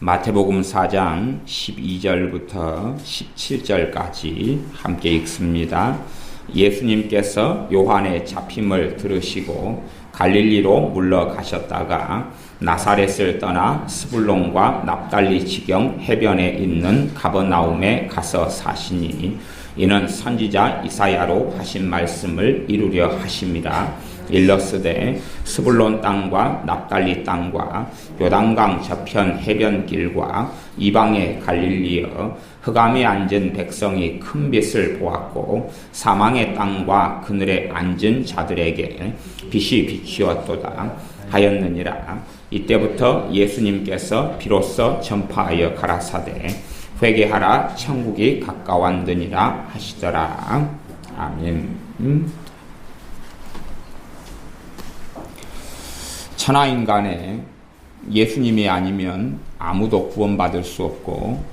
마태복음 4장 12절부터 17절까지 함께 읽습니다. 예수님께서 요한의 잡힘을 들으시고 갈릴리로 물러가셨다가 나사렛을 떠나 스불론과 납달리 지경 해변에 있는 가버나움에 가서 사시니 이는 선지자 이사야로 하신 말씀을 이루려 하심이라. 일러스되 스불론 땅과 납달리 땅과 요단강 저편 해변길과 이방의 갈릴리여, 흑암에 앉은 백성이 큰 빛을 보았고 사망의 땅과 그늘에 앉은 자들에게 빛이 비추었도다 하였느니라. 이때부터 예수님께서 비로소 전파하여 가라사대 회개하라 천국이 가까웠느니라 하시더라. 아멘. 천하인간에 예수님이 아니면 아무도 구원받을 수 없고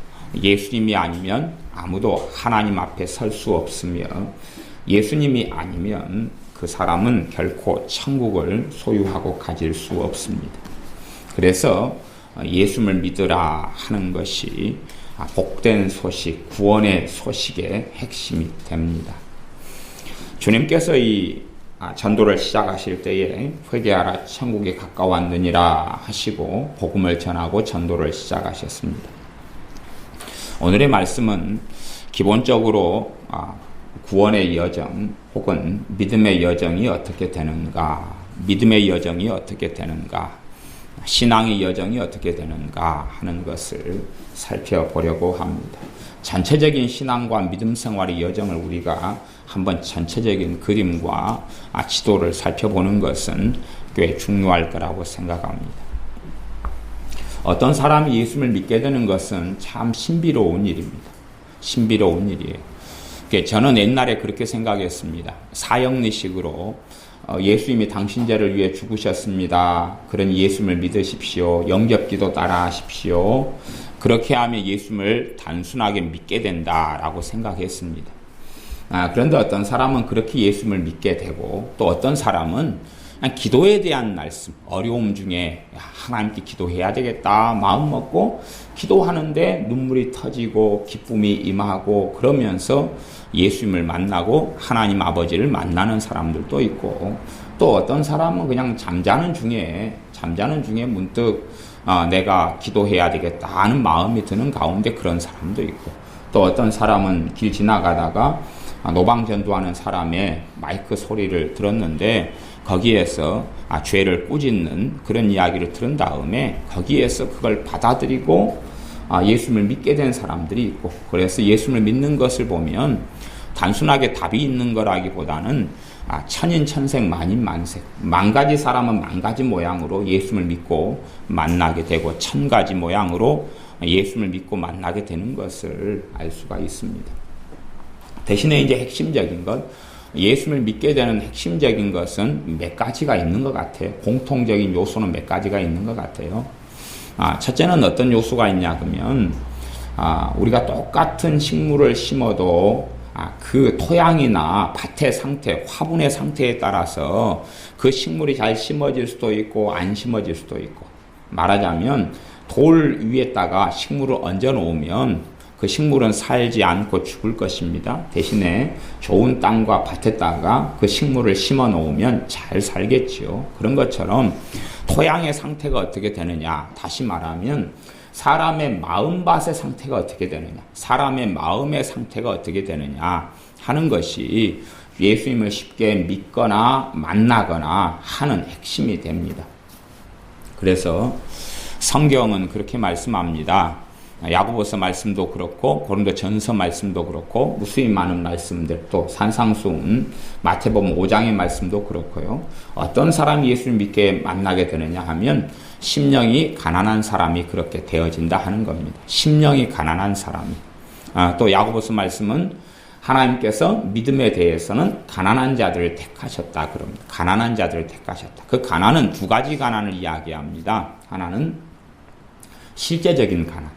예수님이 아니면 아무도 하나님 앞에 설 수 없으며 예수님이 아니면 그 사람은 결코 천국을 소유하고 가질 수 없습니다. 그래서 예수를 믿으라 하는 것이 복된 소식, 구원의 소식의 핵심이 됩니다. 주님께서 이 전도를 시작하실 때에 회개하라 천국이 가까웠느니라 하시고 복음을 전하고 전도를 시작하셨습니다. 오늘의 말씀은 기본적으로 구원의 여정 혹은 믿음의 여정이 어떻게 되는가, 믿음의 여정이 어떻게 되는가, 신앙의 여정이 어떻게 되는가 하는 것을 살펴보려고 합니다. 전체적인 신앙과 믿음 생활의 여정을 우리가 한번 전체적인 그림과 지도를 살펴보는 것은 꽤 중요할 거라고 생각합니다. 어떤 사람이 예수를 믿게 되는 것은 참 신비로운 일입니다. 신비로운 일이에요. 저는 옛날에 그렇게 생각했습니다. 사형리식으로 예수님이 당신 죄를 위해 죽으셨습니다. 그러니 예수를 믿으십시오. 영접기도 따라하십시오. 그렇게 하면 예수를 단순하게 믿게 된다라고 생각했습니다. 그런데 어떤 사람은 그렇게 예수를 믿게 되고 또 어떤 사람은 기도에 대한 말씀, 어려움 중에 하나님께 기도해야 되겠다 마음 먹고 기도하는데 눈물이 터지고 기쁨이 임하고 그러면서 예수님을 만나고 하나님 아버지를 만나는 사람들도 있고, 또 어떤 사람은 그냥 잠자는 중에 문득 내가 기도해야 되겠다 하는 마음이 드는 가운데 그런 사람도 있고, 또 어떤 사람은 길 지나가다가 노방전도하는 사람의 마이크 소리를 들었는데 거기에서 죄를 꾸짖는 그런 이야기를 들은 다음에 거기에서 그걸 받아들이고 예수를 믿게 된 사람들이 있고, 그래서 예수를 믿는 것을 보면 단순하게 답이 있는 거라기보다는 천인천색 만인만색, 만 가지 사람은 만 가지 모양으로 예수를 믿고 만나게 되고 천 가지 모양으로 예수를 믿고 만나게 되는 것을 알 수가 있습니다. 대신에 이제 핵심적인 것, 예수를 믿게 되는 핵심적인 것은 몇 가지가 있는 것 같아요. 공통적인 요소는 몇 가지가 있는 것 같아요. 첫째는 어떤 요소가 있냐 그러면 우리가 똑같은 식물을 심어도 그 토양이나 밭의 상태, 화분의 상태에 따라서 그 식물이 잘 심어질 수도 있고 안 심어질 수도 있고, 말하자면 돌 위에다가 식물을 얹어 놓으면 그 식물은 살지 않고 죽을 것입니다. 대신에 좋은 땅과 밭에다가 그 식물을 심어 놓으면 잘 살겠지요. 그런 것처럼 토양의 상태가 어떻게 되느냐, 다시 말하면 사람의 마음밭의 상태가 어떻게 되느냐, 사람의 마음의 상태가 어떻게 되느냐 하는 것이 예수님을 쉽게 믿거나 만나거나 하는 핵심이 됩니다. 그래서 성경은 그렇게 말씀합니다. 야고보서 말씀도 그렇고 고린도전서 말씀도 그렇고 무수히 많은 말씀들, 또 산상수훈 마태복음 5장의 말씀도 그렇고요. 어떤 사람이 예수를 믿게 만나게 되느냐 하면 심령이 가난한 사람이 그렇게 되어진다 하는 겁니다. 심령이 가난한 사람이. 또 야고보서 말씀은 하나님께서 믿음에 대해서는 가난한 자들을 택하셨다 그럽니다. 가난한 자들을 택하셨다. 그 가난은 두 가지 가난을 이야기합니다. 하나는 실제적인 가난.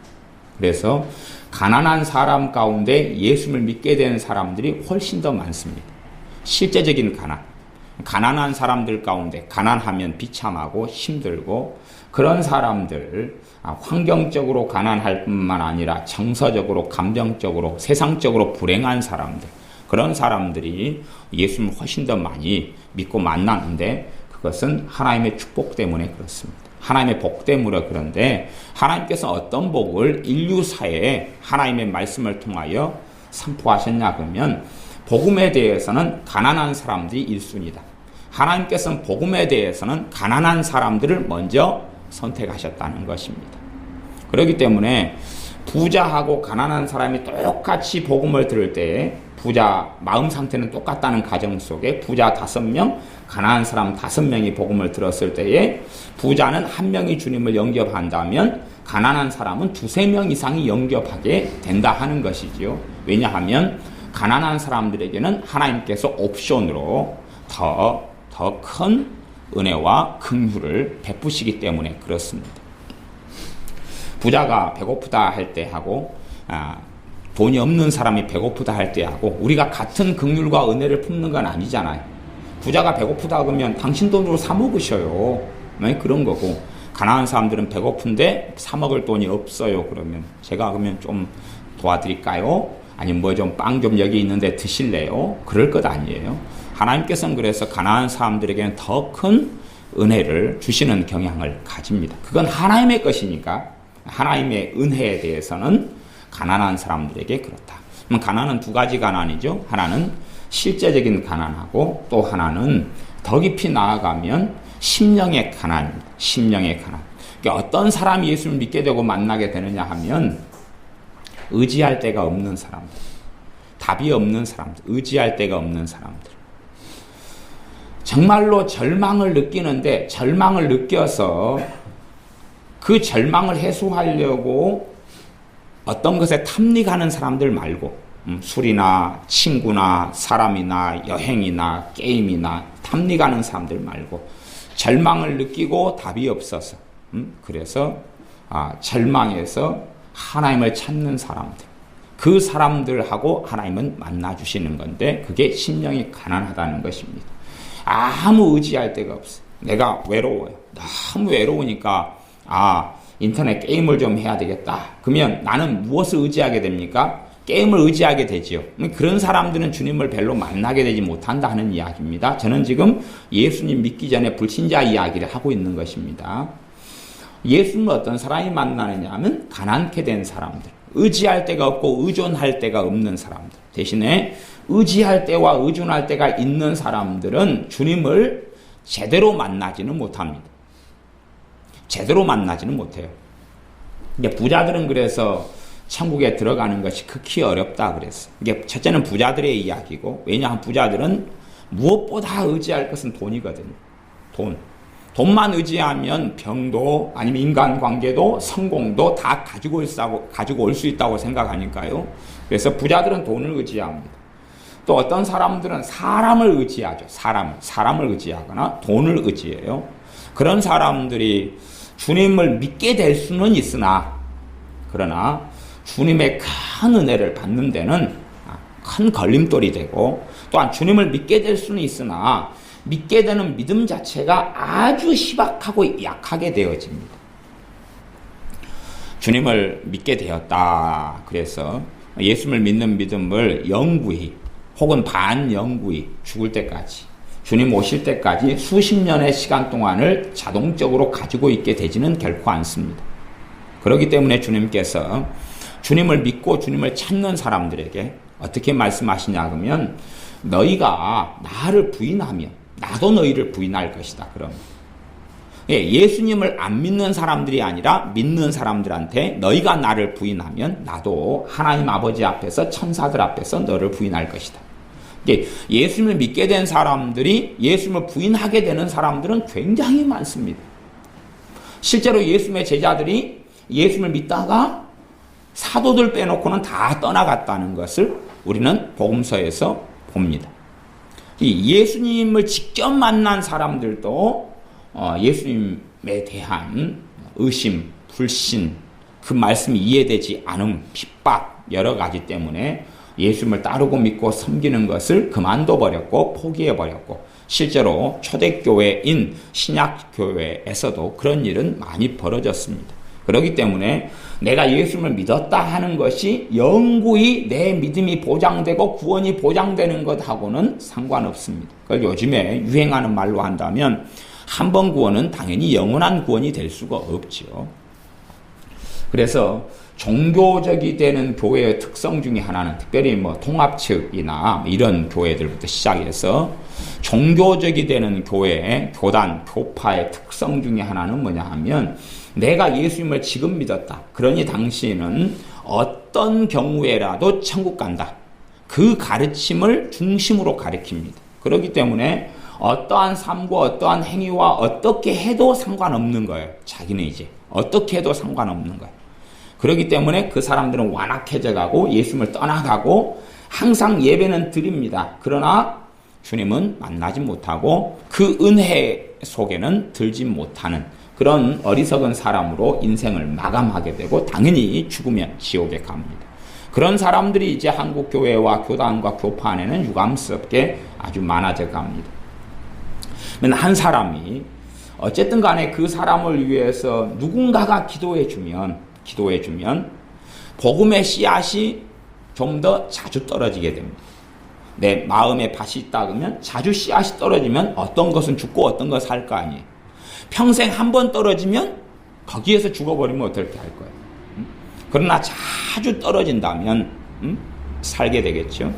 그래서 가난한 사람 가운데 예수를 믿게 되는 사람들이 훨씬 더 많습니다. 실제적인 가난. 가난한 사람들 가운데 가난하면 비참하고 힘들고 그런 사람들, 환경적으로 가난할 뿐만 아니라 정서적으로, 감정적으로, 세상적으로 불행한 사람들, 그런 사람들이 예수님을 훨씬 더 많이 믿고 만나는데 그것은 하나님의 축복 때문에 그렇습니다. 하나님의 복 때문에 그런데 하나님께서 어떤 복을 인류사에 하나님의 말씀을 통하여 선포하셨냐 그러면 복음에 대해서는 가난한 사람들이 1순위다. 하나님께서는 복음에 대해서는 가난한 사람들을 먼저 선택하셨다는 것입니다. 그렇기 때문에 부자하고 가난한 사람이 똑같이 복음을 들을 때에 부자 마음 상태는 똑같다는 가정 속에 부자 5명, 가난한 사람 5명이 복음을 들었을 때에 부자는 1명이 주님을 영접한다면 가난한 사람은 2-3명 이상이 영접하게 된다 하는 것이지요. 왜냐하면 가난한 사람들에게는 하나님께서 옵션으로 더 큰 은혜와 긍휼을 베푸시기 때문에 그렇습니다. 부자가 배고프다 할 때 하고 돈이 없는 사람이 배고프다 할 때 하고 우리가 같은 긍휼과 은혜를 품는 건 아니잖아요. 부자가 배고프다 그러면 당신 돈으로 사 먹으셔요. 그런 거고 가난한 사람들은 배고픈데 사 먹을 돈이 없어요. 그러면 제가 그러면 좀 도와드릴까요? 아니면 뭐 좀 빵 좀 여기 있는데 드실래요? 그럴 것 아니에요. 하나님께서는 그래서 가난한 사람들에게는 더 큰 은혜를 주시는 경향을 가집니다. 그건 하나님의 것이니까 하나님의 은혜에 대해서는 가난한 사람들에게 그렇다. 그럼 가난은 2가지 가난이죠. 하나는 실제적인 가난하고 또 하나는 더 깊이 나아가면 심령의 가난입니다. 심령의 가난. 그러니까 어떤 사람이 예수를 믿게 되고 만나게 되느냐 하면 의지할 데가 없는 사람들, 답이 없는 사람들, 의지할 데가 없는 사람들. 정말로 절망을 느끼는데 절망을 느껴서 그 절망을 해소하려고 어떤 것에 탐닉하는 사람들 말고 술이나 친구나 사람이나 여행이나 게임이나 탐닉하는 사람들 말고 절망을 느끼고 답이 없어서 그래서 절망해서 하나님을 찾는 사람들, 그 사람들하고 하나님은 만나주시는 건데 그게 심령이 가난하다는 것입니다. 아무 의지할 데가 없어. 내가 외로워요. 너무 외로우니까 인터넷 게임을 좀 해야 되겠다. 그러면 나는 무엇을 의지하게 됩니까? 게임을 의지하게 되지요. 그런 사람들은 주님을 별로 만나게 되지 못한다 하는 이야기입니다. 저는 지금 예수님 믿기 전에 불신자 이야기를 하고 있는 것입니다. 예수님을 어떤 사람이 만나느냐 하면 가난케 된 사람들, 의지할 데가 없고 의존할 데가 없는 사람들, 대신에 의지할 때와 의존할 때가 있는 사람들은 주님을 제대로 만나지는 못합니다. 제대로 만나지는 못해요. 이게 부자들은 그래서 천국에 들어가는 것이 극히 어렵다 그랬어요. 이게 첫째는 부자들의 이야기고, 왜냐하면 부자들은 무엇보다 의지할 것은 돈이거든요. 돈만 의지하면 병도 아니면 인간관계도 성공도 다 가지고 올 수 있다고 생각하니까요. 그래서 부자들은 돈을 의지합니다. 또 어떤 사람들은 사람을 의지하죠. 사람을 의지하거나 돈을 의지해요. 그런 사람들이 주님을 믿게 될 수는 있으나 그러나 주님의 큰 은혜를 받는 데는 큰 걸림돌이 되고, 또한 주님을 믿게 될 수는 있으나 믿게 되는 믿음 자체가 아주 희박하고 약하게 되어집니다. 주님을 믿게 되었다. 그래서 예수님을 믿는 믿음을 영구히 혹은 반영구히 죽을 때까지, 주님 오실 때까지 수십 년의 시간 동안을 자동적으로 가지고 있게 되지는 결코 않습니다. 그렇기 때문에 주님께서 주님을 믿고 주님을 찾는 사람들에게 어떻게 말씀하시냐 그러면 너희가 나를 부인하면 나도 너희를 부인할 것이다. 그럼 예수님을 안 믿는 사람들이 아니라 믿는 사람들한테 너희가 나를 부인하면 나도 하나님 아버지 앞에서 천사들 앞에서 너를 부인할 것이다. 예수님을 믿게 된 사람들이 예수님을 부인하게 되는 사람들은 굉장히 많습니다. 실제로 예수님의 제자들이 예수님을 믿다가 사도들 빼놓고는 다 떠나갔다는 것을 우리는 복음서에서 봅니다. 이 예수님을 직접 만난 사람들도 예수님에 대한 의심, 불신, 그 말씀이 이해되지 않음, 핍박 여러 가지 때문에 예수님을 따르고 믿고 섬기는 것을 그만둬 버렸고 포기해 버렸고, 실제로 초대교회인 신약교회에서도 그런 일은 많이 벌어졌습니다. 그렇기 때문에 내가 예수님을 믿었다 하는 것이 영구히 내 믿음이 보장되고 구원이 보장되는 것하고는 상관없습니다. 그러니까 요즘에 유행하는 말로 한다면 한 번 구원은 당연히 영원한 구원이 될 수가 없죠. 그래서 종교적이 되는 교회의 특성 중에 하나는 특별히 통합측이나 이런 교회들부터 시작해서 종교적이 되는 교회의 교단, 교파의 특성 중에 하나는 뭐냐 하면 내가 예수님을 지금 믿었다. 그러니 당신은 어떤 경우에라도 천국 간다. 그 가르침을 중심으로 가르칩니다. 그렇기 때문에 어떠한 삶과 어떠한 행위와 어떻게 해도 상관없는 거예요. 자기는 이제 어떻게 해도 상관없는 거예요. 그렇기 때문에 그 사람들은 완악해져 가고 예수님을 떠나가고 항상 예배는 드립니다. 그러나 주님은 만나지 못하고 그 은혜 속에는 들지 못하는 그런 어리석은 사람으로 인생을 마감하게 되고 당연히 죽으면 지옥에 갑니다. 그런 사람들이 이제 한국 교회와 교단과 교파 안에는 유감스럽게 아주 많아져 갑니다. 한 사람이 어쨌든 간에 그 사람을 위해서 누군가가 기도해 주면 복음의 씨앗이 좀 더 자주 떨어지게 됩니다. 내 마음에 밭이 있다 그러면 자주 씨앗이 떨어지면 어떤 것은 죽고 어떤 것은 살 거 아니에요. 평생 한 번 떨어지면 거기에서 죽어버리면 어떻게 할 거예요. 그러나 자주 떨어진다면 살게 되겠죠.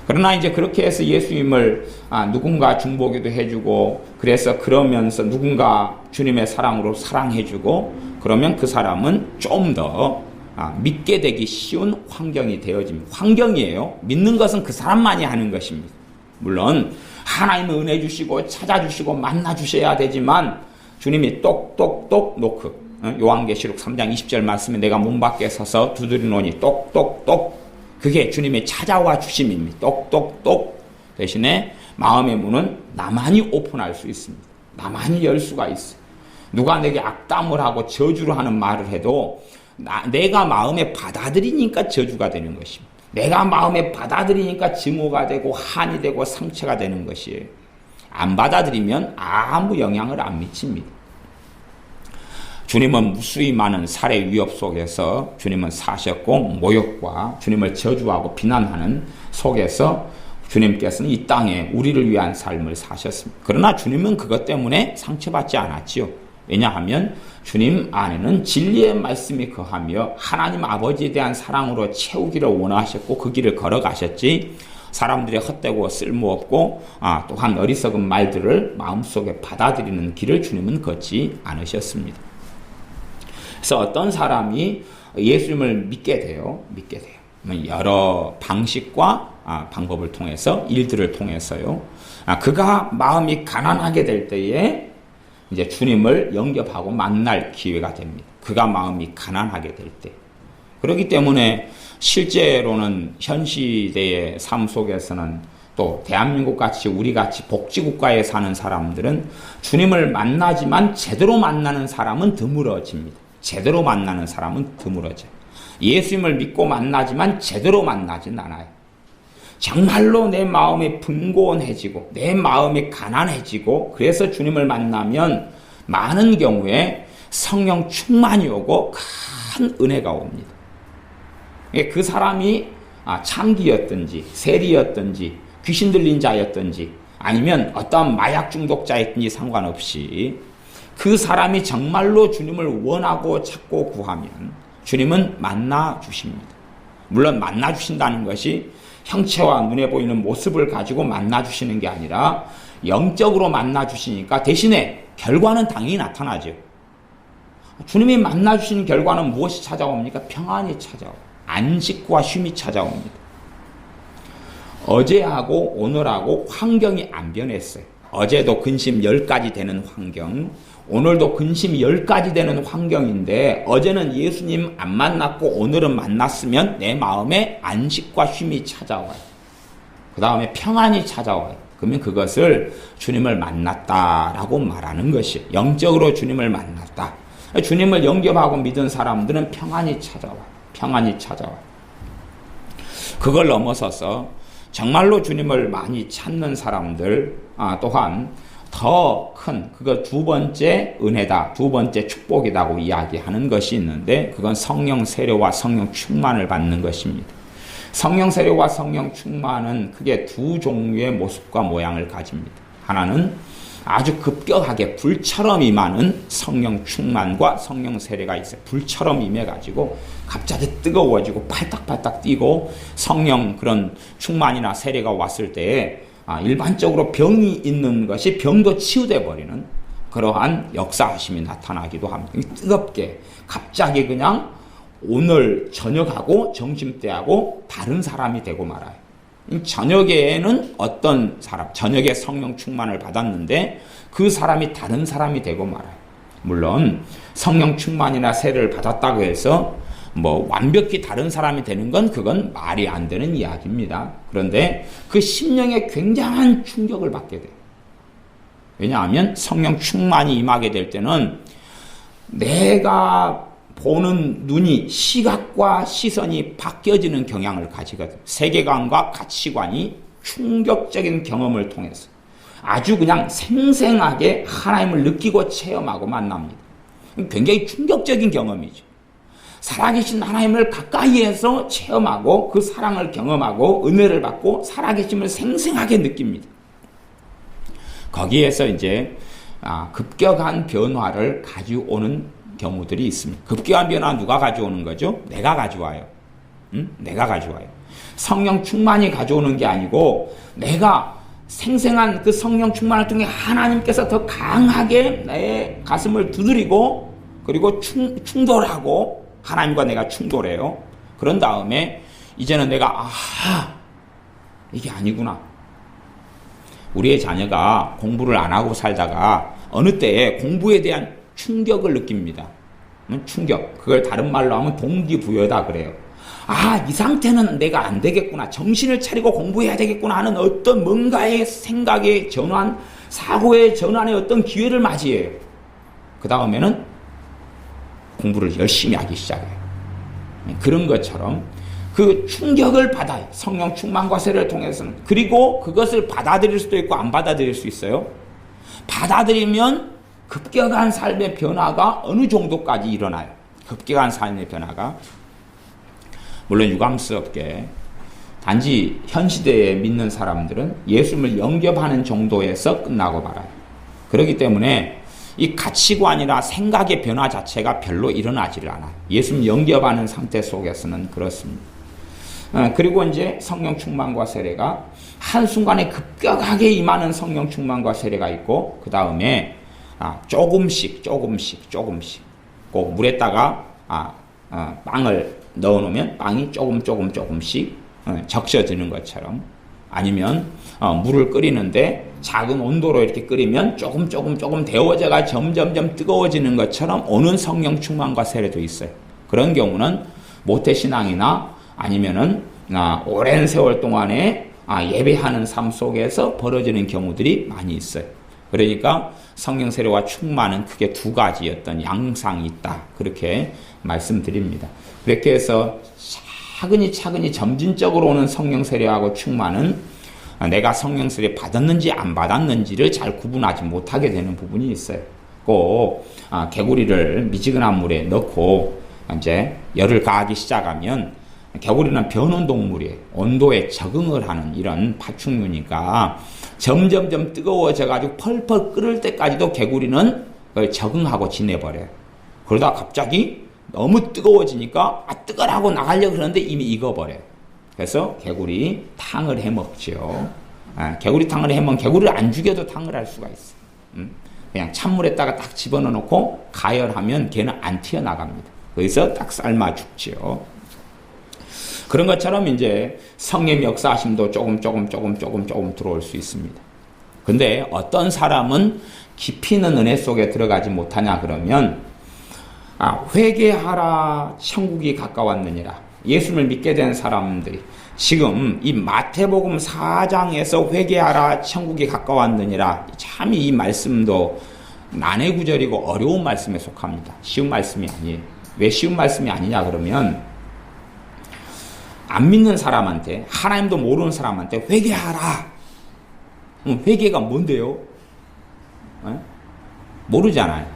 그러나 이제 그렇게 해서 예수님을 누군가 중보기도 해주고 그래서 그러면서 누군가 주님의 사랑으로 사랑해주고 그러면 그 사람은 좀 더 믿게 되기 쉬운 환경이 되어집니다. 환경이에요. 믿는 것은 그 사람만이 하는 것입니다. 물론 하나님은 은혜 주시고 찾아주시고 만나주셔야 되지만 주님이 똑똑똑 노크 요한계시록 3장 20절 말씀에 내가 문 밖에 서서 두드리노니 똑똑똑 그게 주님의 찾아와 주심입니다. 똑똑똑 대신에 마음의 문은 나만이 오픈할 수 있습니다. 나만이 열 수가 있어요. 누가 내게 악담을 하고 저주를 하는 말을 해도 내가 마음에 받아들이니까 저주가 되는 것입니다. 내가 마음에 받아들이니까 증오가 되고 한이 되고 상처가 되는 것이에요. 안 받아들이면 아무 영향을 안 미칩니다. 주님은 무수히 많은 살해 위협 속에서 주님은 사셨고 모욕과 주님을 저주하고 비난하는 속에서 주님께서는 이 땅에 우리를 위한 삶을 사셨습니다. 그러나 주님은 그것 때문에 상처받지 않았지요. 왜냐하면 주님 안에는 진리의 말씀이 거하며 하나님 아버지에 대한 사랑으로 채우기를 원하셨고 그 길을 걸어가셨지 사람들의 헛되고 쓸모없고 또한 어리석은 말들을 마음속에 받아들이는 길을 주님은 걷지 않으셨습니다. 그래서 어떤 사람이 예수님을 믿게 돼요. 여러 방식과 방법을 통해서 일들을 통해서요. 그가 마음이 가난하게 될 때에 이제 주님을 영접하고 만날 기회가 됩니다. 그가 마음이 가난하게 될 때. 그렇기 때문에 실제로는 현 시대의 삶 속에서는 또 대한민국 같이 우리 같이 복지국가에 사는 사람들은 주님을 만나지만 제대로 만나는 사람은 드물어집니다. 제대로 만나는 사람은 드물어져요. 예수님을 믿고 만나지만 제대로 만나진 않아요. 정말로 내 마음이 분고해지고 내 마음이 가난해지고 그래서 주님을 만나면 많은 경우에 성령 충만이 오고 큰 은혜가 옵니다. 그 사람이 창기였든지 세리였든지 귀신 들린 자였든지 아니면 어떤 마약 중독자였든지 상관없이 그 사람이 정말로 주님을 원하고 찾고 구하면 주님은 만나 주십니다. 물론 만나 주신다는 것이 형체와 눈에 보이는 모습을 가지고 만나 주시는 게 아니라 영적으로 만나 주시니까 대신에 결과는 당연히 나타나죠. 주님이 만나 주시는 결과는 무엇이 찾아옵니까? 평안이 찾아옵니다. 안식과 쉼이 찾아옵니다. 어제하고 오늘하고 환경이 안 변했어요. 어제도 근심 10가지 되는 환경, 오늘도 근심 10가지 되는 환경인데 어제는 예수님 안 만났고 오늘은 만났으면 내 마음에 안식과 쉼이 찾아와요. 그 다음에 평안이 찾아와요. 그러면 그것을 주님을 만났다라고 말하는 것이에요. 영적으로 주님을 만났다. 주님을 영접하고 믿은 사람들은 평안이 찾아와요. 평안이 찾아와요. 그걸 넘어서서 정말로 주님을 많이 찾는 사람들 또한 더 큰 그거 두 번째 은혜다, 두 번째 축복이라고 이야기하는 것이 있는데 그건 성령 세례와 성령 충만을 받는 것입니다. 성령 세례와 성령 충만은 크게 두 종류의 모습과 모양을 가집니다. 하나는 아주 급격하게 불처럼 임하는 성령 충만과 성령 세례가 있어요. 불처럼 임해가지고 갑자기 뜨거워지고 팔딱팔딱 뛰고 성령 그런 충만이나 세례가 왔을 때에 일반적으로 병이 있는 것이 병도 치유돼 버리는 그러한 역사하심이 나타나기도 합니다. 뜨겁게 갑자기 그냥 오늘 저녁하고 점심때하고 다른 사람이 되고 말아요. 저녁에는 어떤 사람, 저녁에 성령 충만을 받았는데 그 사람이 다른 사람이 되고 말아요. 물론 성령 충만이나 세례를 받았다고 해서 완벽히 다른 사람이 되는 건 그건 말이 안 되는 이야기입니다. 그런데 그 심령에 굉장한 충격을 받게 돼요. 왜냐하면 성령 충만이 임하게 될 때는 내가 보는 눈이 시각과 시선이 바뀌어지는 경향을 가지거든. 세계관과 가치관이 충격적인 경험을 통해서 아주 그냥 생생하게 하나님을 느끼고 체험하고 만납니다. 굉장히 충격적인 경험이죠. 살아계신 하나님을 가까이에서 체험하고 그 사랑을 경험하고 은혜를 받고 살아계심을 생생하게 느낍니다. 거기에서 이제 급격한 변화를 가져오는 경우들이 있습니다. 급격한 변화 누가 가져오는 거죠? 내가 가져와요. 내가 가져와요. 성령 충만이 가져오는 게 아니고 내가 생생한 그 성령 충만을 통해 하나님께서 더 강하게 내 가슴을 두드리고 그리고 충돌하고 하나님과 내가 충돌해요. 그런 다음에 이제는 내가 이게 아니구나. 우리의 자녀가 공부를 안 하고 살다가 어느 때에 공부에 대한 충격을 느낍니다. 충격. 그걸 다른 말로 하면 동기부여다 그래요. 이 상태는 내가 안 되겠구나. 정신을 차리고 공부해야 되겠구나 하는 어떤 뭔가의 생각의 전환, 사고의 전환의 어떤 기회를 맞이해요. 그 다음에는 공부를 열심히 하기 시작해요. 그런 것처럼 그 충격을 받아요. 성령 충만과 세례를 통해서는. 그리고 그것을 받아들일 수도 있고 안 받아들일 수 있어요. 받아들이면 급격한 삶의 변화가 어느 정도까지 일어나요. 급격한 삶의 변화가. 물론 유감스럽게 단지 현 시대에 믿는 사람들은 예수님을 영접하는 정도에서 끝나고 말아요. 그렇기 때문에 이 가치관이나 생각의 변화 자체가 별로 일어나지를 않아요. 예수님 영접하는 상태 속에서는 그렇습니다. 그리고 이제 성령 충만과 세례가 한순간에 급격하게 임하는 성령 충만과 세례가 있고 그 다음에 조금씩 꼭 물에다가 빵을 넣어놓으면 빵이 조금씩 적셔지는 것처럼 아니면 물을 끓이는데 작은 온도로 이렇게 끓이면 조금 데워져가 점점 뜨거워지는 것처럼 오는 성령 충만과 세례도 있어요. 그런 경우는 모태신앙이나 아니면은 오랜 세월 동안에 예배하는 삶 속에서 벌어지는 경우들이 많이 있어요. 그러니까 성령 세례와 충만은 크게 두 가지 어떤 양상이 있다. 그렇게 말씀드립니다. 그렇게 해서 차근히 점진적으로 오는 성령 세례하고 충만은 내가 성령 세례 받았는지 안 받았는지를 잘 구분하지 못하게 되는 부분이 있어요. 꼭 개구리를 미지근한 물에 넣고 이제 열을 가하기 시작하면 개구리는 변온동물이에요. 온도에 적응을 하는 이런 파충류니까 점점 뜨거워져가지고 펄펄 끓을 때까지도 개구리는 적응하고 지내버려요. 그러다 갑자기 너무 뜨거워지니까 뜨거라고 나가려고 그러는데 이미 익어버려요. 그래서 개구리 탕을 해먹죠. 개구리 탕을 해먹으면 개구리를 안 죽여도 탕을 할 수가 있어요. 그냥 찬물에다가 딱 집어넣고 가열하면 걔는 안 튀어나갑니다. 거기서 딱 삶아 죽죠. 그런 것처럼 이제 성령 역사하심도 조금 들어올 수 있습니다. 근데 어떤 사람은 깊이 있는 은혜 속에 들어가지 못하냐 그러면 회개하라 천국이 가까웠느니라. 예수를 믿게 된 사람들이 지금 이 마태복음 4장에서 회개하라 천국이 가까웠느니라, 참 이 말씀도 난해 구절이고 어려운 말씀에 속합니다. 쉬운 말씀이 아니에요. 왜 쉬운 말씀이 아니냐 그러면 안 믿는 사람한테, 하나님도 모르는 사람한테 회개하라. 회개가 뭔데요? 모르잖아요.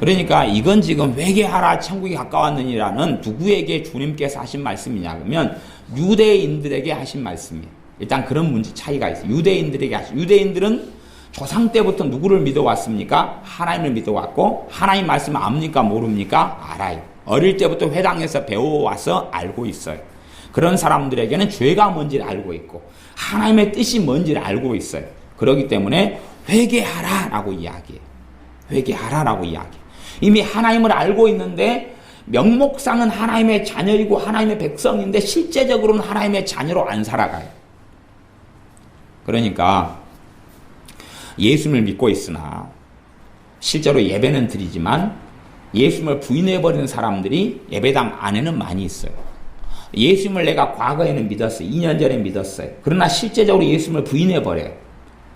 그러니까 이건 지금 회개하라 천국이 가까웠느니라는 누구에게 주님께서 하신 말씀이냐 그러면 유대인들에게 하신 말씀이에요. 일단 그런 문제 차이가 있어요. 유대인들은 조상 때부터 누구를 믿어왔습니까? 하나님을 믿어왔고 하나님 말씀 압니까? 모릅니까? 알아요. 어릴 때부터 회당에서 배워와서 알고 있어요. 그런 사람들에게는 죄가 뭔지를 알고 있고 하나님의 뜻이 뭔지를 알고 있어요. 그렇기 때문에 회개하라라고 이야기해요. 회개하라라고 이야기해요. 이미 하나님을 알고 있는데 명목상은 하나님의 자녀이고 하나님의 백성인데 실제적으로는 하나님의 자녀로 안 살아가요. 그러니까 예수님을 믿고 있으나 실제로 예배는 드리지만 예수님을 부인해버리는 사람들이 예배당 안에는 많이 있어요. 예수님을 내가 과거에는 믿었어요. 2년 전에 믿었어요. 그러나 실제적으로 예수님을 부인해버려요.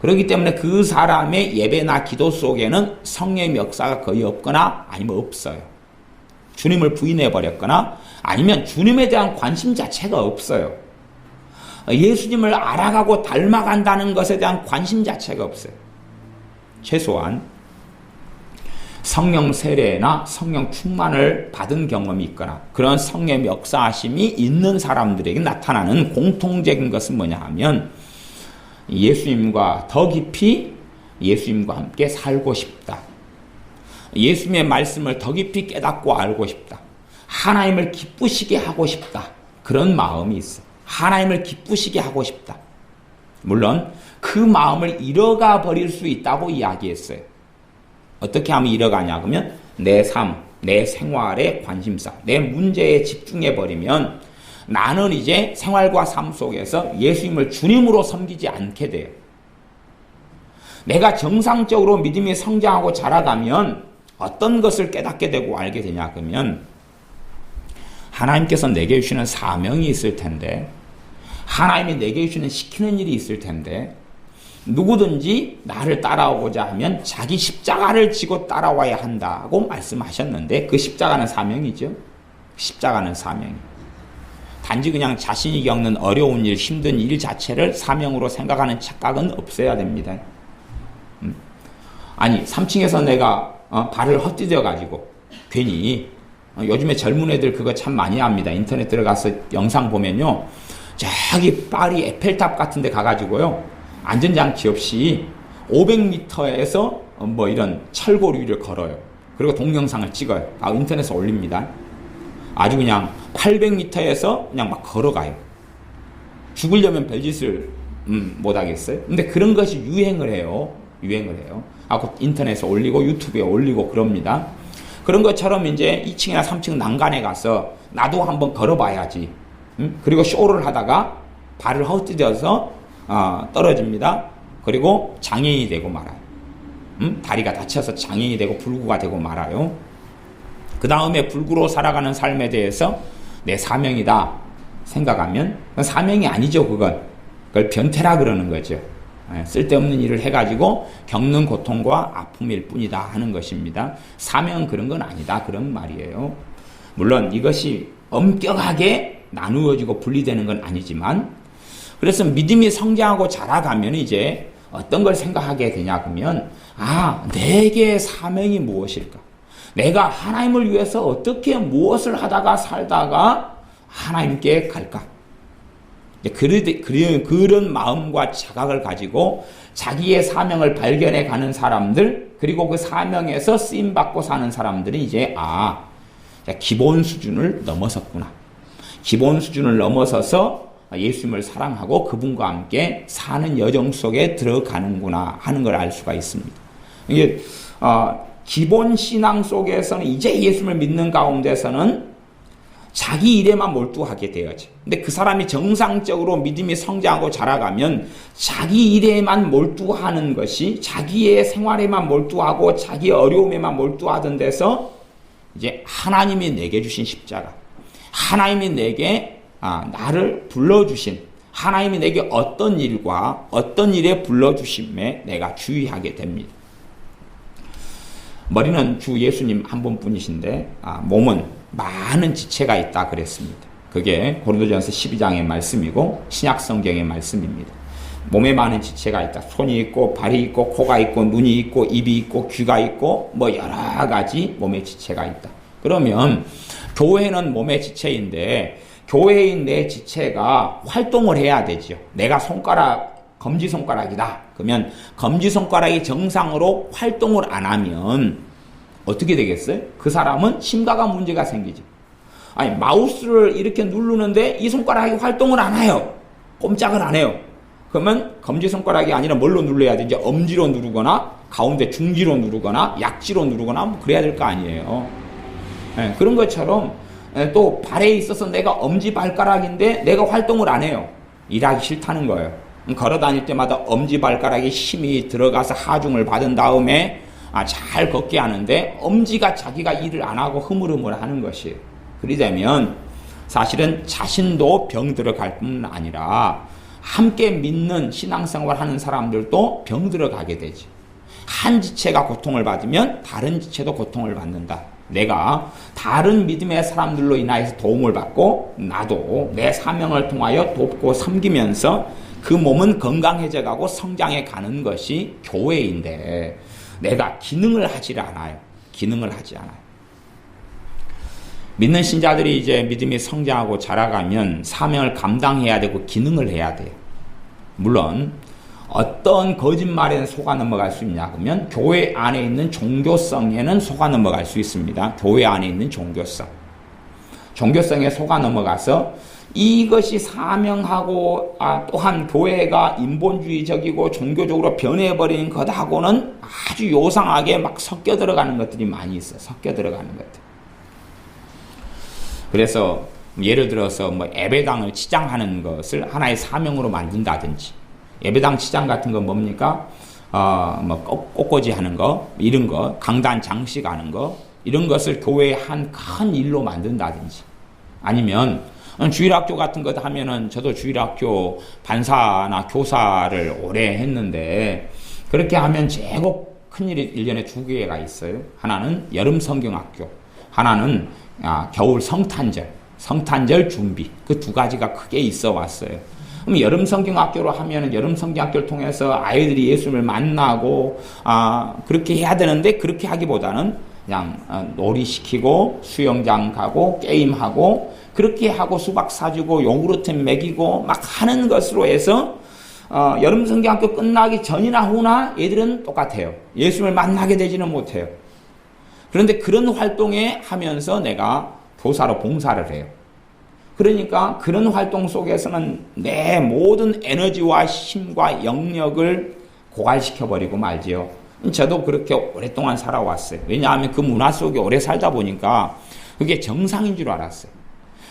그렇기 때문에 그 사람의 예배나 기도 속에는 성령의 역사가 거의 없거나 아니면 없어요. 주님을 부인해버렸거나 아니면 주님에 대한 관심 자체가 없어요. 예수님을 알아가고 닮아간다는 것에 대한 관심 자체가 없어요. 최소한 성령 세례나 성령 충만을 받은 경험이 있거나 그런 성령의 역사하심이 있는 사람들에게 나타나는 공통적인 것은 뭐냐 하면 예수님과 더 깊이 예수님과 함께 살고 싶다. 예수님의 말씀을 더 깊이 깨닫고 알고 싶다. 하나님을 기쁘시게 하고 싶다. 그런 마음이 있어. 하나님을 기쁘시게 하고 싶다. 물론 그 마음을 잃어가 버릴 수 있다고 이야기했어요. 어떻게 하면 잃어가냐 그러면 내 삶, 내 생활의 관심사, 내 문제에 집중해 버리면 나는 이제 생활과 삶 속에서 예수님을 주님으로 섬기지 않게 돼요. 내가 정상적으로 믿음이 성장하고 자라가면 어떤 것을 깨닫게 되고 알게 되냐 그러면 하나님께서 내게 주시는 사명이 있을 텐데 하나님이 내게 주시는 시키는 일이 있을 텐데 누구든지 나를 따라오고자 하면 자기 십자가를 지고 따라와야 한다고 말씀하셨는데 그 십자가는 사명이죠. 십자가는 사명이. 단지 그냥 자신이 겪는 어려운 일, 힘든 일 자체를 사명으로 생각하는 착각은 없어야 됩니다. 아니 3층에서 내가 발을 헛디뎌 가지고 괜히 요즘에 젊은 애들 그거 참 많이 합니다. 인터넷 들어가서 영상 보면요. 저기 파리 에펠탑 같은 데 가가지고요. 안전장치 없이 500m에서 뭐 이런 철골 위를 걸어요. 그리고 동영상을 찍어요. 인터넷에 올립니다. 아주 그냥 800m에서 그냥 막 걸어가요. 죽으려면 별짓을 못하겠어요. 근데 그런 것이 유행을 해요. 인터넷에 올리고 유튜브에 올리고 그럽니다. 그런 것처럼 이제 2층이나 3층 난간에 가서 나도 한번 걸어봐야지. 그리고 쇼를 하다가 발을 헛디뎌서 떨어집니다. 그리고 장애인이 되고 말아요. 다리가 다쳐서 장애인이 되고 불구가 되고 말아요. 그 다음에 불구로 살아가는 삶에 대해서 내 사명이다 생각하면 그건 사명이 아니죠. 그걸 변태라 그러는 거죠. 쓸데없는 일을 해가지고 겪는 고통과 아픔일 뿐이다 하는 것입니다. 사명은 그런 건 아니다 그런 말이에요. 물론 이것이 엄격하게 나누어지고 분리되는 건 아니지만 그래서 믿음이 성장하고 자라가면 이제 어떤 걸 생각하게 되냐 그러면 내게 사명이 무엇일까? 내가 하나님을 위해서 어떻게 무엇을 하다가 살다가 하나님께 갈까? 그런 마음과 자각을 가지고 자기의 사명을 발견해 가는 사람들 그리고 그 사명에서 쓰임받고 사는 사람들이 이제 기본 수준을 넘어섰구나. 기본 수준을 넘어서서 예수님을 사랑하고 그분과 함께 사는 여정 속에 들어가는구나 하는 걸 알 수가 있습니다. 이게 기본 신앙 속에서는 이제 예수님을 믿는 가운데서는 자기 일에만 몰두하게 되어져. 근데 그 사람이 정상적으로 믿음이 성장하고 자라가면 자기 일에만 몰두하는 것이 자기의 생활에만 몰두하고 자기의 어려움에만 몰두하던 데서 이제 하나님이 내게 주신 십자가, 하나님이 내게 나를 불러주신, 하나님이 내게 어떤 일과 어떤 일에 불러주심에 내가 주의하게 됩니다. 머리는 주 예수님 한 분뿐이신데 몸은 많은 지체가 있다 그랬습니다. 그게 고린도전서 12장의 말씀이고 신약 성경의 말씀입니다. 몸에 많은 지체가 있다. 손이 있고 발이 있고 코가 있고 눈이 있고 입이 있고 귀가 있고 뭐 여러 가지 몸의 지체가 있다. 그러면 교회는 몸의 지체인데 교회인 내 지체가 활동을 해야 되죠. 내가 검지손가락이다. 그러면 검지손가락이 정상으로 활동을 안 하면 어떻게 되겠어요? 그 사람은 심각한 문제가 생기죠. 아니, 마우스를 이렇게 누르는데 이 손가락이 활동을 안 해요. 꼼짝을 안 해요. 그러면 검지손가락이 아니라 뭘로 눌러야 되지? 엄지로 누르거나 가운데 중지로 누르거나 약지로 누르거나 뭐 그래야 될 거 아니에요. 네, 그런 것처럼 또 발에 있어서 내가 엄지발가락인데 내가 활동을 안 해요. 일하기 싫다는 거예요. 걸어 다닐 때마다 엄지발가락에 힘이 들어가서 하중을 받은 다음에 잘 걷게 하는데 엄지가 자기가 일을 안 하고 흐물흐물하는 것이에요. 그러자면 사실은 자신도 병 들어갈 뿐 아니라 함께 믿는 신앙생활 하는 사람들도 병 들어가게 되지. 한 지체가 고통을 받으면 다른 지체도 고통을 받는다. 내가 다른 믿음의 사람들로 인하여서 도움을 받고 나도 내 사명을 통하여 돕고 섬기면서 그 몸은 건강해져 가고 성장해 가는 것이 교회인데 내가 기능을 하지 않아요. 기능을 하지 않아요. 믿는 신자들이 이제 믿음이 성장하고 자라가면 사명을 감당해야 되고 기능을 해야 돼요. 물론 어떤 거짓말에는 속아 넘어갈 수 있냐 그러면 교회 안에 있는 종교성에는 속아 넘어갈 수 있습니다. 교회 안에 있는 종교성에 속아 넘어가서 이것이 사명하고 또한 교회가 인본주의적이고 종교적으로 변해버린 것하고는 아주 요상하게 막 섞여 들어가는 것들이 많이 있어요. 섞여 들어가는 것들. 그래서 예를 들어서 뭐 예배당을 치장하는 것을 하나의 사명으로 만든다든지 예배당 치장 같은 건 뭡니까? 뭐 꽃꽂이 하는 거, 이런 거, 강단 장식하는 거, 이런 것을 교회의 한 큰 일로 만든다든지 아니면 주일학교 같은 것 하면은 저도 주일학교 반사나 교사를 오래 했는데 그렇게 하면 최고 큰일이 1년에 2개가 있어요. 하나는 여름 성경학교, 하나는 겨울 성탄절 준비. 그 2가지가 크게 있어 왔어요. 그럼 여름 성경학교로 하면은 여름 성경학교를 통해서 아이들이 예수님을 만나고 그렇게 해야 되는데 그렇게 하기보다는 그냥 놀이시키고 수영장 가고 게임하고 그렇게 하고 수박 사주고 요구르트 먹이고 막 하는 것으로 해서 여름 성경학교 끝나기 전이나 후나 애들은 똑같아요. 예수님을 만나게 되지는 못해요. 그런데 그런 활동에 하면서 내가 교사로 봉사를 해요. 그러니까 그런 활동 속에서는 내 모든 에너지와 힘과 영역을 고갈시켜버리고 말지요. 저도 그렇게 오랫동안 살아왔어요. 왜냐하면 그 문화 속에 오래 살다 보니까 그게 정상인 줄 알았어요.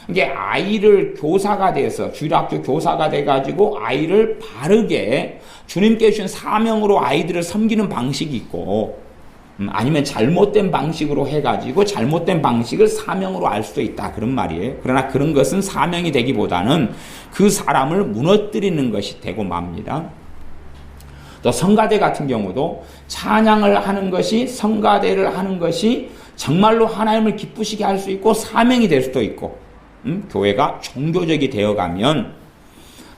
이게 아이를 교사가 돼서 주일학교 교사가 돼가지고 아이를 바르게 주님께 주신 사명으로 아이들을 섬기는 방식이 있고 아니면 잘못된 방식으로 해가지고 잘못된 방식을 사명으로 알 수도 있다 그런 말이에요. 그러나 그런 것은 사명이 되기보다는 그 사람을 무너뜨리는 것이 되고 맙니다. 또 성가대 같은 경우도 찬양을 하는 것이 성가대를 하는 것이 정말로 하나님을 기쁘시게 할 수 있고 사명이 될 수도 있고 교회가 종교적이 되어가면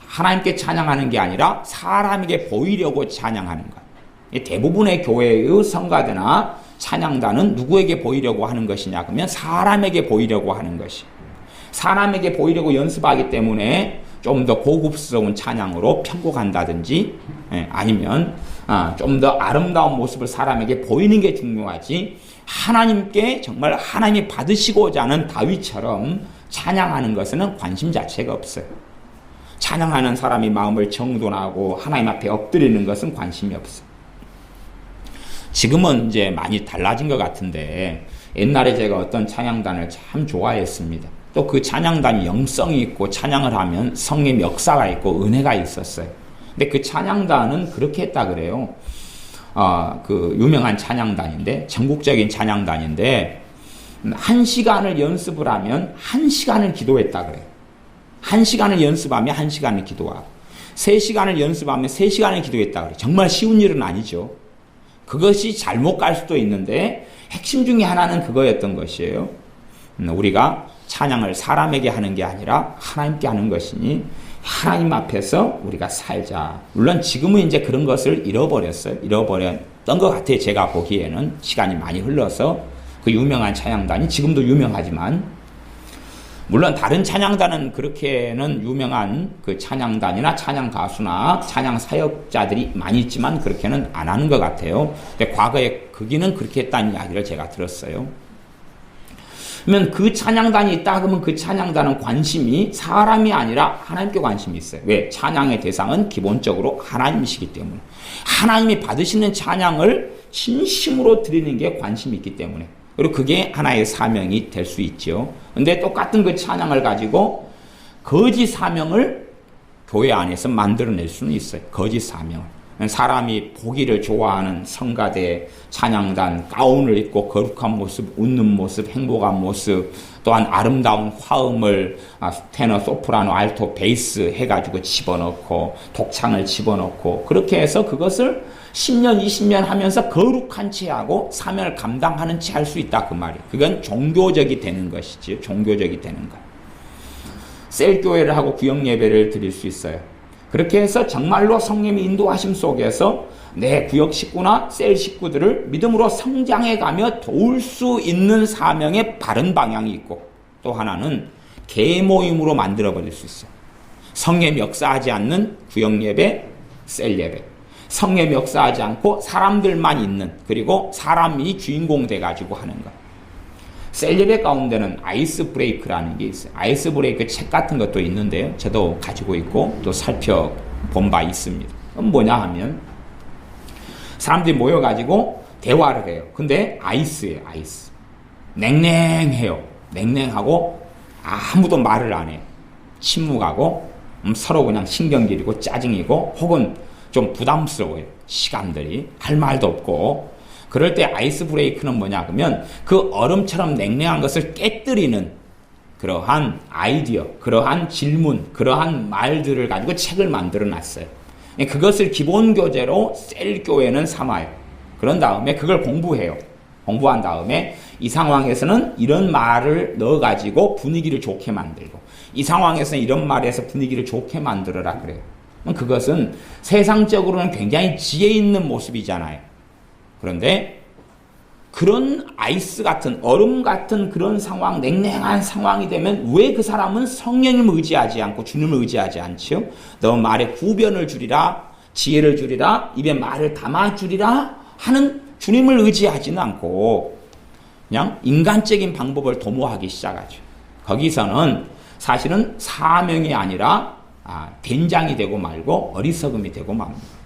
하나님께 찬양하는 게 아니라 사람에게 보이려고 찬양하는 것. 대부분의 교회의 성가대나 찬양단은 누구에게 보이려고 하는 것이냐 그러면 사람에게 보이려고 하는 것이. 사람에게 보이려고 연습하기 때문에 좀 더 고급스러운 찬양으로 편곡한다든지 아니면 좀 더 아름다운 모습을 사람에게 보이는 게 중요하지 하나님께 정말 하나님이 받으시고자 하는 다윗처럼 찬양하는 것에는 관심 자체가 없어요. 찬양하는 사람이 마음을 정돈하고 하나님 앞에 엎드리는 것은 관심이 없어요. 지금은 이제 많이 달라진 것 같은데 옛날에 제가 어떤 찬양단을 참 좋아했습니다. 또 그 찬양단이 영성이 있고 찬양을 하면 성령의 역사가 있고 은혜가 있었어요. 근데 그 찬양단은 그렇게 했다 그래요. 그 유명한 찬양단인데 전국적인 찬양단인데 1시간을 연습을 하면 1시간을 기도했다 그래요. 1시간을 연습하면 1시간을 기도하고 3시간을 연습하면 3시간을 기도했다 그래요. 정말 쉬운 일은 아니죠. 그것이 잘못 갈 수도 있는데 핵심 중에 하나는 그거였던 것이에요. 우리가 찬양을 사람에게 하는 게 아니라 하나님께 하는 것이니 하나님 앞에서 우리가 살자. 물론 지금은 이제 그런 것을 잃어버렸어요. 잃어버렸던 것 같아요. 제가 보기에는 시간이 많이 흘러서 그 유명한 찬양단이 지금도 유명하지만 물론 다른 찬양단은 그렇게는 유명한 그 찬양단이나 찬양 가수나 찬양 사역자들이 많이 있지만 그렇게는 안 하는 것 같아요. 근데 과거에 거기는 그렇게 했다는 이야기를 제가 들었어요. 그러면 그 찬양단이 있다 그러면 그 찬양단은 관심이 사람이 아니라 하나님께 관심이 있어요. 왜? 찬양의 대상은 기본적으로 하나님이시기 때문에. 하나님이 받으시는 찬양을 진심으로 드리는 게 관심이 있기 때문에. 그리고 그게 하나의 사명이 될 수 있죠. 근데 똑같은 그 찬양을 가지고 거짓 사명을 교회 안에서 만들어낼 수는 있어요. 거짓 사명을. 사람이 보기를 좋아하는 성가대, 찬양단, 가운을 입고 거룩한 모습, 웃는 모습, 행복한 모습, 또한 아름다운 화음을 테너, 소프라노, 알토, 베이스 해가지고 집어넣고 독창을 집어넣고 그렇게 해서 그것을 10년, 20년 하면서 거룩한 채 하고 사명을 감당하는 채 할 수 있다 그 말이에요. 그건 종교적이 되는 것이지. 종교적이 되는 것. 셀교회를 하고 구역예배를 드릴 수 있어요. 그렇게 해서 정말로 성령의 인도하심 속에서 내 구역 식구나 셀 식구들을 믿음으로 성장해가며 도울 수 있는 사명의 바른 방향이 있고 또 하나는 계모임으로 만들어버릴 수 있어요. 성령 역사하지 않는 구역예배, 셀예배. 성령 역사하지 않고 사람들만 있는 그리고 사람이 주인공 돼가지고 하는 것. 셀예배 가운데는 아이스 브레이크라는 게 있어요. 아이스 브레이크 책 같은 것도 있는데요. 저도 가지고 있고 또 살펴본 바 있습니다. 그럼 뭐냐 하면 사람들이 모여가지고 대화를 해요. 근데 아이스예요. 아이스. 냉랭해요. 냉랭하고 아무도 말을 안 해요. 침묵하고 서로 그냥 신경질이고 짜증이고 혹은 좀 부담스러워요. 시간들이 할 말도 없고 그럴 때 아이스 브레이크는 뭐냐 그러면 그 얼음처럼 냉랭한 것을 깨뜨리는 그러한 아이디어, 그러한 질문, 그러한 말들을 가지고 책을 만들어 놨어요. 그것을 기본 교재로 셀교회는 삼아요. 그런 다음에 그걸 공부해요. 공부한 다음에 이 상황에서는 이런 말을 넣어가지고 분위기를 좋게 만들고 이 상황에서는 이런 말에서 분위기를 좋게 만들어라 그래요. 그것은 세상적으로는 굉장히 지혜 있는 모습이잖아요. 그런데 그런 아이스 같은 얼음 같은 그런 상황, 냉랭한 상황이 되면 왜 그 사람은 성령님을 의지하지 않고 주님을 의지하지 않지요? 너 말에 구변을 주리라, 지혜를 주리라, 입에 말을 담아 주리라 하는 주님을 의지하지는 않고 그냥 인간적인 방법을 도모하기 시작하죠. 거기서는 사실은 사명이 아니라 된장이 되고 말고 어리석음이 되고 맙니다.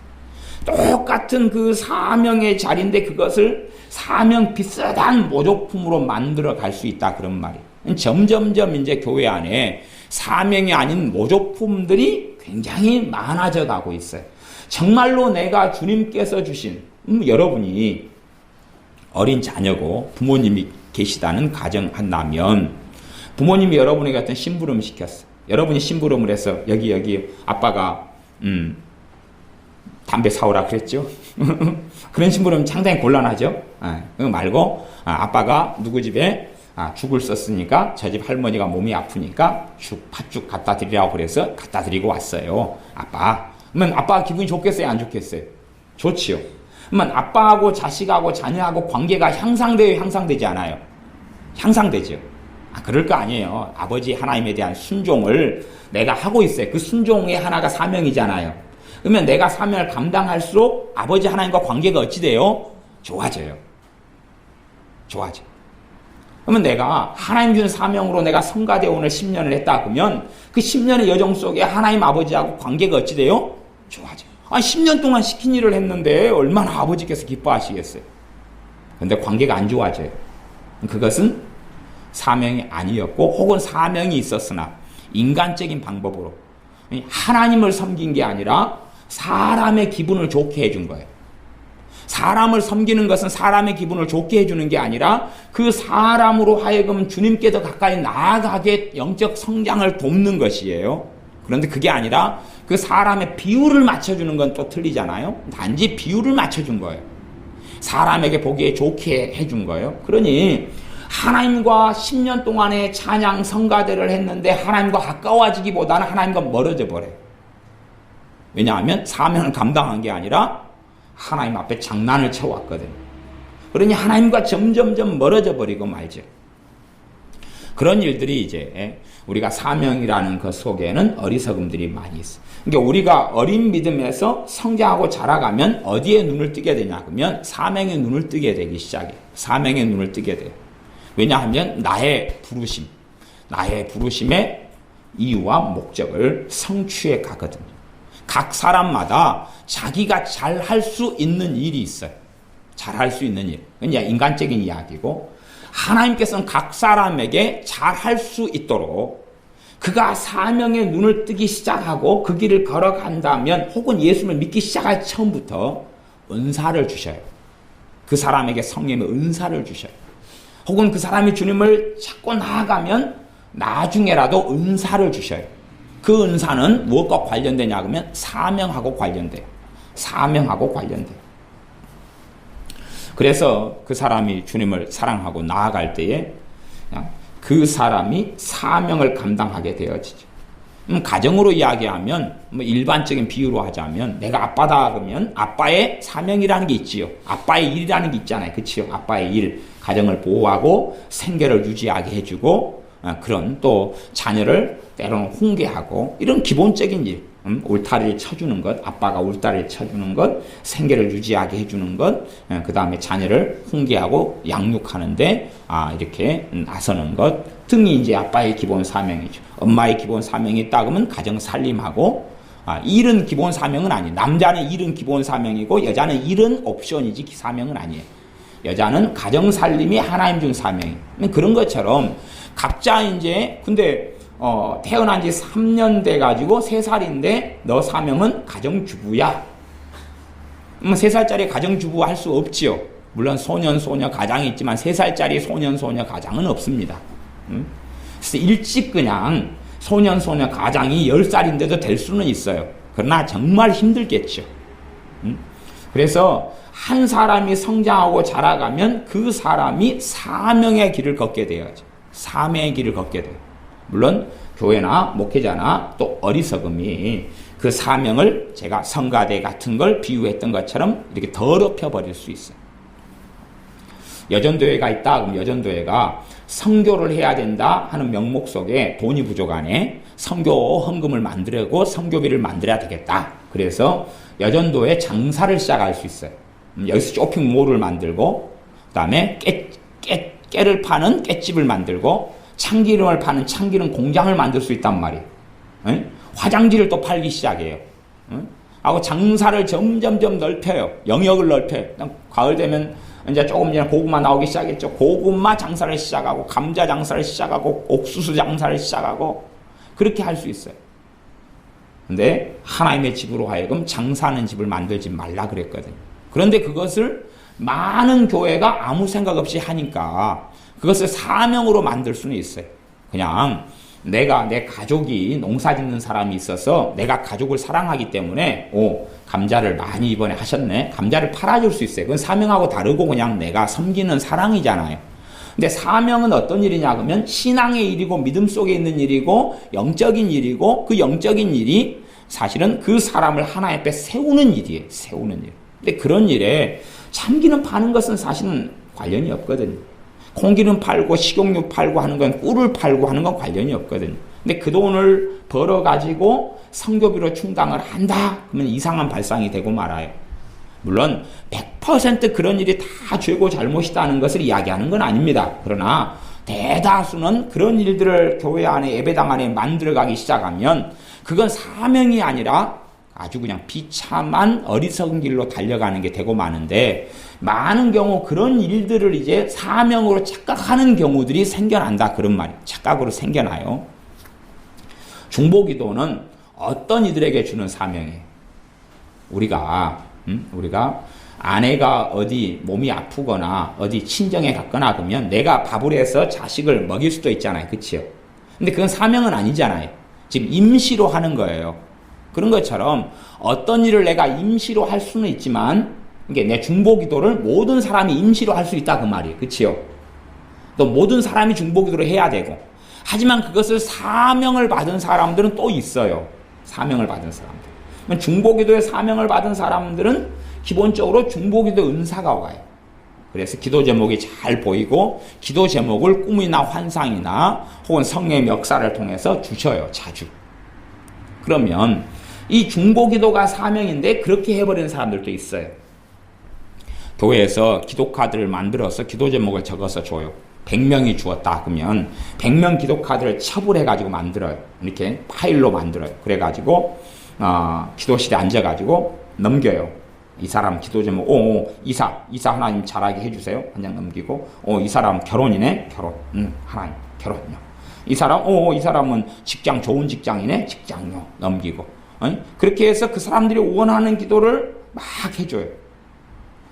똑같은 그 사명의 자리인데 그것을 사명 비슷한 모조품으로 만들어 갈 수 있다 그런 말이에요. 점점점 이제 교회 안에 사명이 아닌 모조품들이 굉장히 많아져 가고 있어요. 정말로 내가 주님께서 주신 여러분이 어린 자녀고 부모님이 계시다는 가정한다면 부모님이 여러분에게 어떤 심부름 시켰어요. 여러분이 심부름을 해서 여기 아빠가 담배 사오라 그랬죠. 그런 심부름 상당히 곤란하죠. 그거 말고 아빠가 누구 집에 죽을 썼으니까 저 집 할머니가 몸이 아프니까 팥죽 갖다 드리라고 그래서 갖다 드리고 왔어요. 아빠. 그러면 아빠가 기분이 좋겠어요? 안 좋겠어요? 좋지요. 그러면 아빠하고 자식하고 자녀하고 관계가 향상돼요? 향상되지 않아요? 향상되죠. 그럴 거 아니에요. 아버지 하나님에 대한 순종을 내가 하고 있어요. 그 순종의 하나가 사명이잖아요. 그러면 내가 사명을 감당할수록 아버지 하나님과 관계가 어찌 돼요? 좋아져요. 좋아져. 그러면 내가 하나님 준 사명으로 내가 성가대원을 10년을 했다 그러면 그 10년의 여정 속에 하나님 아버지하고 관계가 어찌 돼요? 좋아져요. 10년 동안 시킨 일을 했는데 얼마나 아버지께서 기뻐하시겠어요? 그런데 관계가 안 좋아져요. 그것은 사명이 아니었고 혹은 사명이 있었으나 인간적인 방법으로 하나님을 섬긴 게 아니라 사람의 기분을 좋게 해준 거예요. 사람을 섬기는 것은 사람의 기분을 좋게 해주는 게 아니라 그 사람으로 하여금 주님께 더 가까이 나아가게 영적 성장을 돕는 것이에요. 그런데 그게 아니라 그 사람의 비율을 맞춰주는 건 또 틀리잖아요. 단지 비율을 맞춰준 거예요. 사람에게 보기에 좋게 해준 거예요. 그러니 하나님과 10년 동안의 찬양 성가대를 했는데 하나님과 가까워지기보다는 하나님과 멀어져 버려요. 왜냐하면 사명을 감당한 게 아니라 하나님 앞에 장난을 쳐왔거든요. 그러니 하나님과 점점점 멀어져 버리고 말죠. 그런 일들이 이제 우리가 사명이라는 것 속에는 어리석음들이 많이 있어요. 그러니까 우리가 어린 믿음에서 성장하고 자라가면 어디에 눈을 뜨게 되냐 그러면 사명에 눈을 뜨게 되기 시작해요. 사명에 눈을 뜨게 돼요. 왜냐하면 나의 부르심의 이유와 목적을 성취해 가거든요. 각 사람마다 자기가 잘할 수 있는 일이 있어요. 잘할 수 있는 일. 그냥 인간적인 이야기고 하나님께서는 각 사람에게 잘할 수 있도록 그가 사명의 눈을 뜨기 시작하고 그 길을 걸어간다면 혹은 예수를 믿기 시작할 처음부터 은사를 주셔요. 그 사람에게 성령의 은사를 주셔요. 혹은 그 사람이 주님을 찾고 나아가면 나중에라도 은사를 주셔요. 그 은사는 무엇과 관련되냐 그러면 사명하고 관련돼요. 사명하고 관련돼요. 그래서 그 사람이 주님을 사랑하고 나아갈 때에 그 사람이 사명을 감당하게 되어지죠. 가정으로 이야기하면 일반적인 비유로 하자면 내가 아빠다 그러면 아빠의 사명이라는 게 있지요. 아빠의 일이라는 게 있잖아요. 그치요? 아빠의 일, 가정을 보호하고 생계를 유지하게 해주고 그런 또 자녀를 때로는 훈계하고 이런 기본적인 일, 울타리를 쳐주는 것, 아빠가 울타리를 쳐주는 것, 생계를 유지하게 해주는 것, 그 다음에 자녀를 훈계하고 양육하는데 이렇게 나서는 것 등이 이제 아빠의 기본 사명이죠. 엄마의 기본 사명이 있다 그러면 가정 살림하고 일은 기본 사명은 아니에요. 남자는 일은 기본 사명이고 여자는 일은 옵션이지 사명은 아니에요. 여자는 가정 살림이 하나님 준 사명이에요. 그런 것처럼 각자 이제 근데 태어난 지 3년 돼가지고 3살인데 너 사명은 가정주부야. 3살짜리 가정주부 할 수 없지요. 물론 소년, 소녀 가장이 있지만 3살짜리 소년, 소녀 가장은 없습니다. 그래서 일찍 그냥 소년, 소녀 가장이 10살인데도 될 수는 있어요. 그러나 정말 힘들겠죠. 그래서 한 사람이 성장하고 자라가면 그 사람이 사명의 길을 걷게 되어야죠. 사명의 길을 걷게 돼요. 물론 교회나 목회자나 또 어리석음이 그 사명을 제가 성가대 같은 걸 비유했던 것처럼 이렇게 더럽혀 버릴 수 있어요. 여전도회가 있다 그럼 여전도회가 선교를 해야 된다 하는 명목 속에 돈이 부족하네 선교 헌금을 만들고 선교비를 만들어야 되겠다. 그래서 여전도회 장사를 시작할 수 있어요. 여기서 쇼핑몰을 만들고 그 다음에 깨를 파는 깻집을 만들고 참기름을 파는 참기름 공장을 만들 수 있단 말이에요. 화장지를 또 팔기 시작해요. 하고 장사를 점점점 넓혀요. 영역을 넓혀요. 가을 되면 이제 조금 전에 고구마 나오기 시작했죠. 고구마 장사를 시작하고 감자 장사를 시작하고 옥수수 장사를 시작하고 그렇게 할 수 있어요. 근데 하나님의 집으로 하여금 장사하는 집을 만들지 말라 그랬거든요. 그런데 그것을 많은 교회가 아무 생각 없이 하니까 그것을 사명으로 만들 수는 있어요. 그냥 내 가족이 농사 짓는 사람이 있어서 내가 가족을 사랑하기 때문에 감자를 많이 이번에 하셨네. 감자를 팔아줄 수 있어요. 그건 사명하고 다르고 그냥 내가 섬기는 사랑이잖아요. 근데 사명은 어떤 일이냐 그러면 신앙의 일이고 믿음 속에 있는 일이고 영적인 일이고 그 영적인 일이 사실은 그 사람을 하나님 앞에 세우는 일이에요. 세우는 일. 근데 그런 일에 참기름 파는 것은 사실은 관련이 없거든요. 콩기름 팔고 식용유 팔고 하는 건 꿀을 팔고 하는 건 관련이 없거든요. 근데 그 돈을 벌어가지고 선교비로 충당을 한다? 그러면 이상한 발상이 되고 말아요. 물론 100% 그런 일이 다 죄고 잘못이다는 것을 이야기하는 건 아닙니다. 그러나 대다수는 그런 일들을 교회 안에 예배당 안에 만들어가기 시작하면 그건 사명이 아니라 아주 그냥 비참한 어리석은 길로 달려가는 게 되고 마는데 많은 경우 그런 일들을 이제 사명으로 착각하는 경우들이 생겨난다 그런 말이에요. 착각으로 생겨나요. 중보기도는 어떤 이들에게 주는 사명이에요. 우리가 아내가 어디 몸이 아프거나 어디 친정에 갔거나 그러면 내가 밥을 해서 자식을 먹일 수도 있잖아요. 그치요? 근데 그건 사명은 아니잖아요. 지금 임시로 하는 거예요. 그런 것처럼 어떤 일을 내가 임시로 할 수는 있지만 이게 내 중보기도를 모든 사람이 임시로 할 수 있다 그 말이에요. 그치요? 또 모든 사람이 중보기도를 해야 되고, 하지만 그것을 사명을 받은 사람들은 또 있어요. 사명을 받은 사람들. 중보기도의 사명을 받은 사람들은 기본적으로 중보기도 은사가 와요. 그래서 기도 제목이 잘 보이고 기도 제목을 꿈이나 환상이나 혹은 성령의 역사를 통해서 주셔요. 자주. 그러면 이 중보기도가 사명인데 그렇게 해버리는 사람들도 있어요. 교회에서 기도카드를 만들어서 기도 제목을 적어서 줘요. 100명이 주었다 그러면 100명 기도카드를 첩을해가지고 만들어요. 이렇게 파일로 만들어요. 그래가지고 기도실에 앉아가지고 넘겨요. 이 사람 기도 제목, 이사 하나님 잘하게 해주세요. 한 장 넘기고, 이 사람 결혼이네, 결혼, 하나님 결혼요. 이 사람, 이 사람은 직장 좋은 직장이네, 직장요 넘기고, 그렇게 해서 그 사람들이 원하는 기도를 막 해줘요.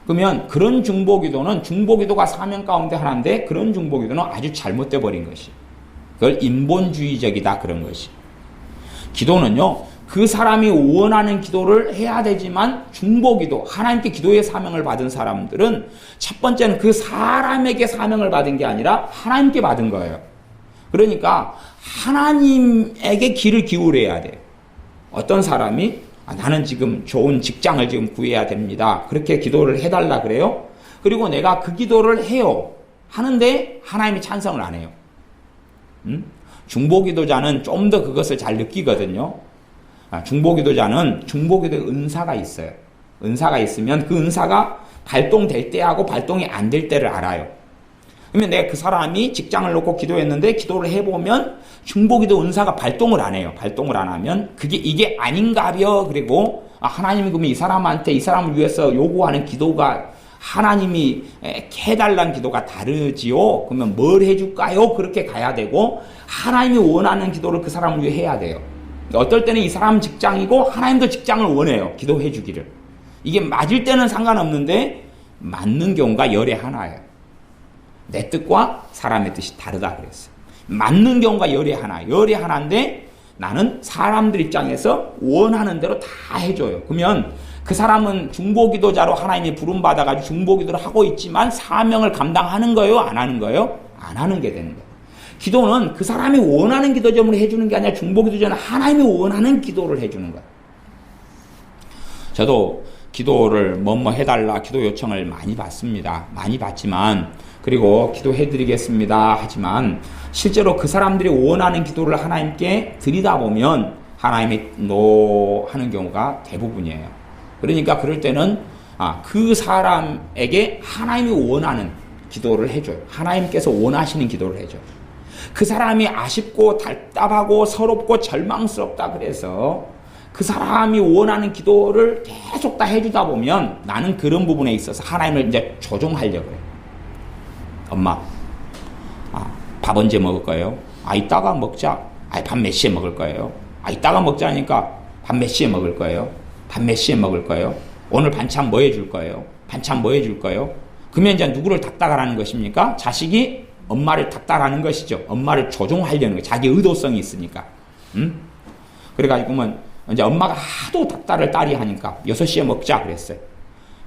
그러면 그런 중보기도는 중보기도가 사명 가운데 하나인데 그런 중보기도는 아주 잘못돼 버린 것이. 그걸 인본주의적이다 그런 것이. 기도는요. 그 사람이 원하는 기도를 해야 되지만 중보기도, 하나님께 기도의 사명을 받은 사람들은 첫 번째는 그 사람에게 사명을 받은 게 아니라 하나님께 받은 거예요. 그러니까 하나님에게 귀를 기울여야 돼요. 어떤 사람이 나는 지금 좋은 직장을 지금 구해야 됩니다. 그렇게 기도를 해달라 그래요. 그리고 내가 그 기도를 해요. 하는데 하나님이 찬성을 안 해요. 중보기도자는 좀 더 그것을 잘 느끼거든요. 중보기도자는 중보기도의 은사가 있어요. 은사가 있으면 그 은사가 발동될 때하고 발동이 안 될 때를 알아요. 그러면 내가 그 사람이 직장을 놓고 기도했는데 기도를 해보면 중보기도 은사가 발동을 안 해요. 발동을 안 하면 이게 아닌가벼. 그리고 하나님이 그러면 이 사람한테 이 사람을 위해서 요구하는 기도가 하나님이 해달라는 기도가 다르지요. 그러면 뭘 해줄까요? 그렇게 가야 되고 하나님이 원하는 기도를 그 사람을 위해 해야 돼요. 어떨 때는 이 사람 직장이고 하나님도 직장을 원해요. 기도해 주기를. 이게 맞을 때는 상관없는데 맞는 경우가 열의 하나예요. 내 뜻과 사람의 뜻이 다르다 그랬어요. 맞는 경우가 열의 하나. 열의 하나인데 나는 사람들 입장에서 원하는 대로 다 해줘요. 그러면 그 사람은 중보기도자로 하나님이 부름받아가지고 중보기도를 하고 있지만 사명을 감당하는 거예요? 안 하는 거예요? 안 하는 게 되는 거예요. 기도는 그 사람이 원하는 기도 제목을 해주는 게 아니라 중보기도자는 하나님이 원하는 기도를 해주는 거예요. 저도 기도를 뭐뭐 해달라 기도 요청을 많이 받습니다. 많이 받지만 그리고 기도해드리겠습니다 하지만 실제로 그 사람들이 원하는 기도를 하나님께 드리다 보면 하나님이 노 하는 경우가 대부분이에요. 그러니까 그럴 때는 그 사람에게 하나님이 원하는 기도를 해줘요. 하나님께서 원하시는 기도를 해줘요. 그 사람이 아쉽고 답답하고 서럽고 절망스럽다 그래서 그 사람이 원하는 기도를 계속 다 해주다 보면 나는 그런 부분에 있어서 하나님을 이제 조종하려고 해요. 엄마, 밥 언제 먹을 거예요? 이따가 먹자. 밥 몇 시에 먹을 거예요? 이따가 먹자니까 밥 몇 시에 먹을 거예요? 밥 몇 시에 먹을 거예요? 오늘 반찬 뭐 해줄 거예요? 반찬 뭐 해줄 거예요? 그러면 이제 누구를 닥달하라는 것입니까? 자식이 엄마를 닥달하는 것이죠. 엄마를 조종하려는 거예요. 자기 의도성이 있으니까. 그래가지고 이제 엄마가 하도 닥달을 딸이 하니까 6시에 먹자 그랬어요.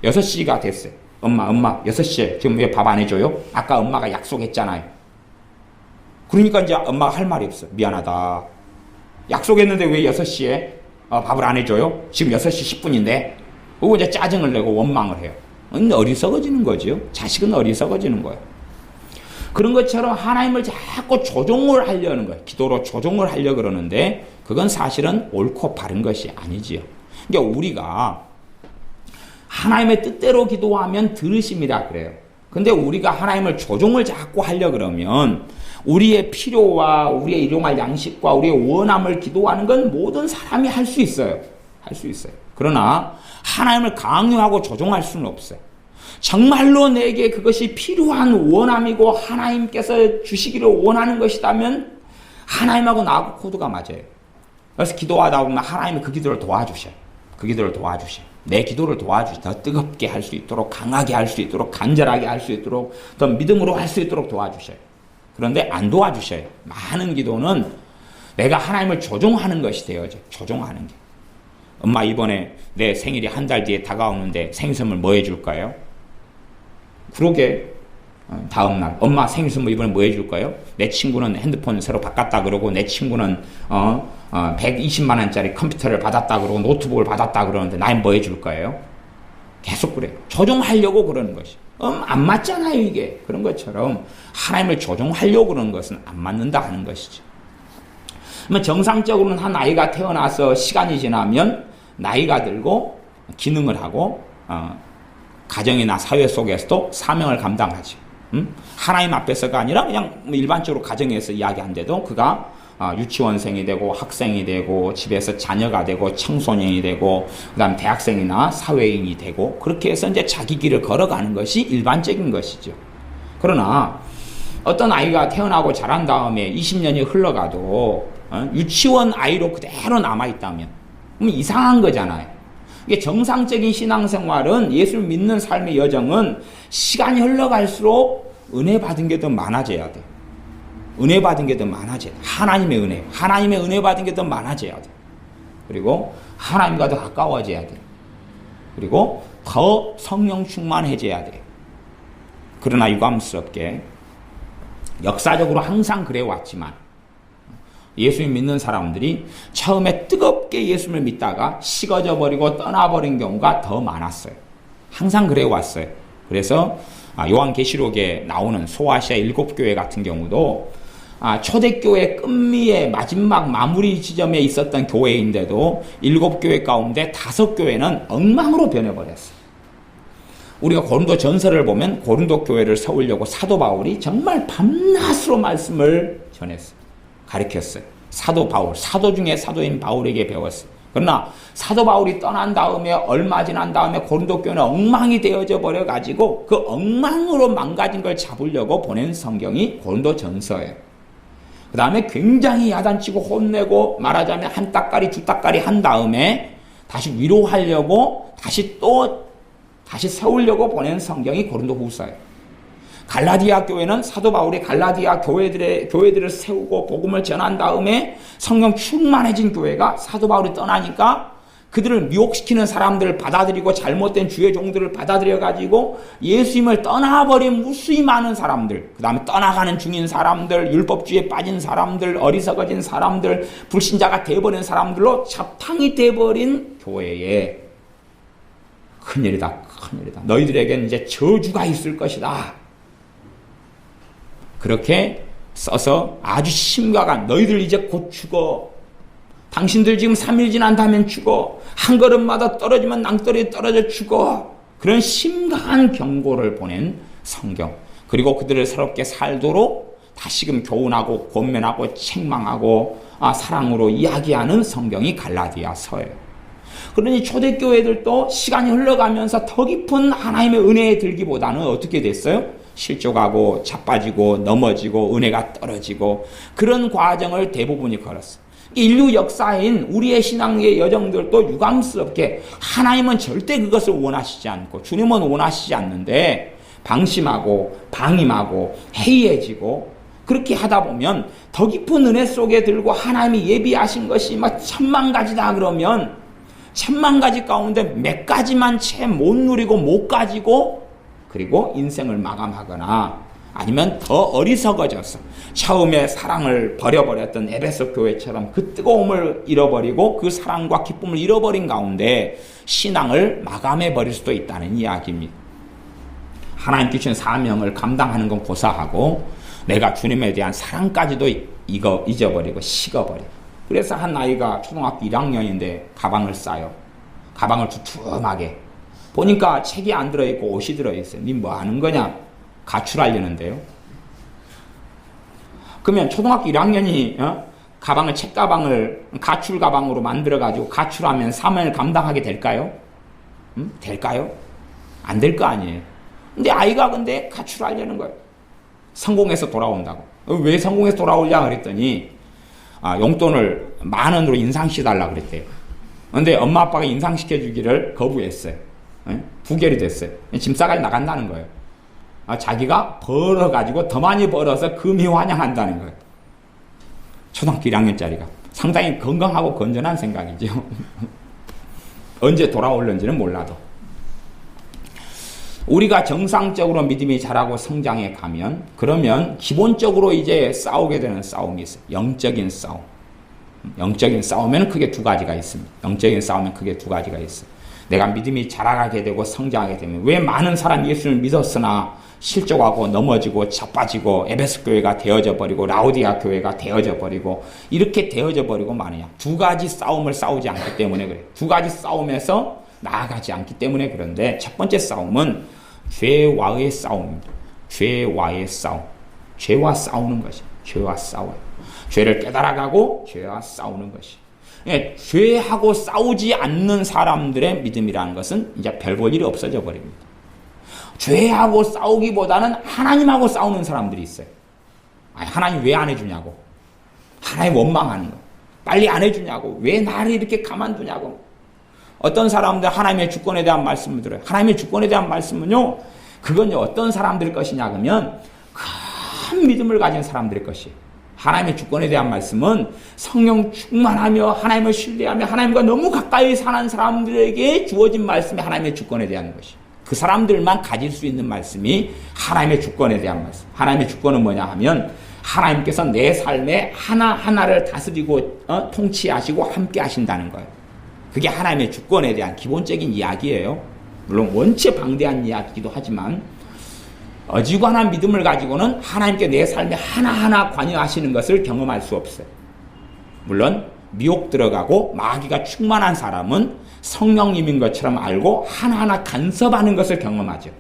6시가 됐어요. 엄마 6시에 지금 왜 밥 안 해줘요? 아까 엄마가 약속했잖아요. 그러니까 이제 엄마가 할 말이 없어. 미안하다. 약속했는데 왜 6시에 밥을 안 해줘요? 지금 6시 10분인데. 그리고 이제 짜증을 내고 원망을 해요. 어리석어지는 거죠. 자식은 어리석어지는 거예요. 그런 것처럼 하나님을 자꾸 조종을 하려는 거예요. 기도로 조종을 하려고 그러는데 그건 사실은 옳고 바른 것이 아니지요. 그러니까 우리가 하나님의 뜻대로 기도하면 들으십니다 그래요. 근데 우리가 하나님을 조종을 자꾸 하려고 그러면 우리의 필요와 우리의 일용할 양식과 우리의 원함을 기도하는 건 모든 사람이 할 수 있어요. 할 수 있어요. 그러나 하나님을 강요하고 조종할 수는 없어요. 정말로 내게 그것이 필요한 원함이고 하나님께서 주시기를 원하는 것이라면 하나님하고 나하고 코드가 맞아요. 그래서 기도하다 보면 하나님이 그 기도를 도와주셔요. 그 기도를 도와주셔요. 내 기도를 도와주셔요. 더 뜨겁게 할 수 있도록, 강하게 할 수 있도록, 간절하게 할 수 있도록, 더 믿음으로 할 수 있도록 도와주셔요. 그런데 안 도와주셔요. 많은 기도는 내가 하나님을 조종하는 것이 되어져. 조종하는 게. 엄마 이번에 내 생일이 한 달 뒤에 다가오는데 생일 선물 뭐 해줄까요? 그러게 다음날 엄마 생일 선물 이번에 뭐 해줄 거예요? 내 친구는 핸드폰 새로 바꿨다 그러고 내 친구는 120만 원짜리 컴퓨터를 받았다 그러고 노트북을 받았다 그러는데 나는 뭐 해줄 거예요? 계속 그래요. 조종하려고 그러는 것이. 안 맞잖아요 이게. 그런 것처럼 하나님을 조종하려고 그러는 것은 안 맞는다 하는 것이죠. 그러면 정상적으로는 한 아이가 태어나서 시간이 지나면 나이가 들고 기능을 하고 가정이나 사회 속에서도 사명을 감당하지. 하나님 앞에서가 아니라 그냥 일반적으로 가정에서 이야기한데도 그가 유치원생이 되고 학생이 되고 집에서 자녀가 되고 청소년이 되고 그다음 대학생이나 사회인이 되고 그렇게 해서 이제 자기 길을 걸어가는 것이 일반적인 것이죠. 그러나 어떤 아이가 태어나고 자란 다음에 20년이 흘러가도 유치원 아이로 그대로 남아있다면 그럼 이상한 거잖아요. 이게 정상적인 신앙생활은 예수를 믿는 삶의 여정은 시간이 흘러갈수록 은혜 받은 게 더 많아져야 돼. 은혜 받은 게 더 많아져야 돼. 하나님의 은혜 받은 게 더 많아져야 돼. 그리고 하나님과 더 가까워져야 돼. 그리고 더 성령 충만해져야 돼. 그러나 유감스럽게 역사적으로 항상 그래왔지만 예수님 믿는 사람들이 처음에 뜨겁게 예수를 믿다가 식어져 버리고 떠나버린 경우가 더 많았어요. 항상 그래왔어요. 그래서 요한계시록에 나오는 소아시아 7교회 같은 경우도 초대교회 끝미의 마지막 마무리 지점에 있었던 교회인데도 7교회 가운데 5교회는 엉망으로 변해버렸어요. 우리가 고린도 전서를 보면 고린도 교회를 세우려고 사도 바울이 정말 밤낮으로 말씀을 전했어요. 가르쳤어요. 사도 바울, 사도 중에 사도인 바울에게 배웠어요. 그러나 사도 바울이 떠난 다음에 얼마 지난 다음에 고린도 교회는 엉망이 되어져 버려가지고 그 엉망으로 망가진 걸 잡으려고 보낸 성경이 고린도 전서예요. 그 다음에 굉장히 야단치고 혼내고 말하자면 한 따까리 두 따까리 한 다음에 다시 위로하려고 다시 세우려고 보낸 성경이 고린도 후서예요. 갈라디아 교회는 사도 바울이 갈라디아 교회들을 세우고 복음을 전한 다음에 성령 충만해진 교회가 사도 바울이 떠나니까 그들을 미혹시키는 사람들을 받아들이고 잘못된 주의 종들을 받아들여가지고 예수님을 떠나버린 무수히 많은 사람들, 그 다음에 떠나가는 중인 사람들, 율법주의에 빠진 사람들, 어리석어진 사람들, 불신자가 돼버린 사람들로 잡탕이 돼버린 교회에 큰일이다. 너희들에게는 이제 저주가 있을 것이다. 그렇게 써서 아주 심각한 너희들 이제 곧 죽어. 당신들 지금 3일 지난다면 죽어. 한 걸음마다 떨어지면 낭떠러지 떨어져 죽어. 그런 심각한 경고를 보낸 성경. 그리고 그들을 새롭게 살도록 다시금 교훈하고 권면하고 책망하고 사랑으로 이야기하는 성경이 갈라디아서예요. 그러니 초대교회들도 시간이 흘러가면서 더 깊은 하나님의 은혜에 들기보다는 어떻게 됐어요? 실족하고 자빠지고 넘어지고 은혜가 떨어지고 그런 과정을 대부분이 걸었어요. 인류 역사인 우리의 신앙의 여정들도 유감스럽게 하나님은 절대 그것을 원하시지 않고 주님은 원하시지 않는데 방심하고 방임하고 해이해지고 그렇게 하다 보면 더 깊은 은혜 속에 들고 하나님이 예비하신 것이 막 1000,000가지다 그러면 1000,000가지 가운데 몇 가지만 채 못 누리고 못 가지고 그리고 인생을 마감하거나 아니면 더 어리석어져서 처음에 사랑을 버려버렸던 에베소 교회처럼 그 뜨거움을 잃어버리고 그 사랑과 기쁨을 잃어버린 가운데 신앙을 마감해버릴 수도 있다는 이야기입니다. 하나님 주신 사명을 감당하는 건 고사하고 내가 주님에 대한 사랑까지도 잊어버리고 식어버려. 그래서 한 아이가 초등학교 1학년인데 가방을 싸요. 가방을 두툼하게. 보니까 책이 안 들어있고 옷이 들어있어요. 니 뭐 하는 거냐? 가출하려는데요. 그러면 초등학교 1학년이 가방을 책가방을 가출 가방으로 만들어가지고 가출하면 사명을 감당하게 될까요? 될까요? 안 될 거 아니에요. 근데 아이가 근데 가출하려는 거예요. 성공해서 돌아온다고. 왜 성공해서 돌아오냐 그랬더니 용돈을 10,000원으로 인상시켜달라고 그랬대요. 근데 엄마 아빠가 인상시켜주기를 거부했어요. 부결이 됐어요. 짐 싸가지 나간다는 거예요. 자기가 벌어가지고 더 많이 벌어서 금이 환영한다는 거예요. 초등학교 1학년짜리가. 상당히 건강하고 건전한 생각이죠. 언제 돌아올는지는 몰라도. 우리가 정상적으로 믿음이 자라고 성장해 가면 그러면 기본적으로 이제 싸우게 되는 싸움이 있어요. 영적인 싸움. 영적인 싸움에는 크게 두 가지가 있습니다. 영적인 싸움은 크게 두 가지가 있어요. 내가 믿음이 자라게 되고 성장하게 되면 왜 많은 사람이 예수를 믿었으나 실족하고 넘어지고 자빠지고 에베소 교회가 되어져 버리고 라오디아 교회가 되어져 버리고 이렇게 되어져 버리고 마느냐. 두 가지 싸움을 싸우지 않기 때문에 그래. 두 가지 싸움에서 나아가지 않기 때문에 그런데 첫 번째 싸움은 죄와의 싸움입니다. 죄와의 싸움. 죄와 싸우는 것이. 죄와 싸워요. 죄를 깨달아가고 죄와 싸우는 것이. 예, 죄하고 싸우지 않는 사람들의 믿음이라는 것은 이제 별 볼 일이 없어져 버립니다. 죄하고 싸우기보다는 하나님하고 싸우는 사람들이 있어요. 아니, 하나님 왜 안 해주냐고. 하나님 원망하는 거. 빨리 안 해주냐고. 왜 나를 이렇게 가만두냐고. 어떤 사람들 하나님의 주권에 대한 말씀을 들어요. 하나님의 주권에 대한 말씀은요. 그건 어떤 사람들 것이냐 그러면 큰 믿음을 가진 사람들의 것이에요. 하나님의 주권에 대한 말씀은 성령 충만하며 하나님을 신뢰하며 하나님과 너무 가까이 사는 사람들에게 주어진 말씀이 하나님의 주권에 대한 것이에요. 그 사람들만 가질 수 있는 말씀이 하나님의 주권에 대한 말씀. 하나님의 주권은 뭐냐 하면 하나님께서 내 삶의 하나하나를 다스리고 통치하시고 함께 하신다는 거예요. 그게 하나님의 주권에 대한 기본적인 이야기예요. 물론 원체 방대한 이야기이기도 하지만 어지간한 믿음을 가지고는 하나님께 내 삶에 하나하나 관여하시는 것을 경험할 수 없어요. 물론 미혹 들어가고 마귀가 충만한 사람은 성령님인 것처럼 알고 하나하나 간섭하는 것을 경험하죠.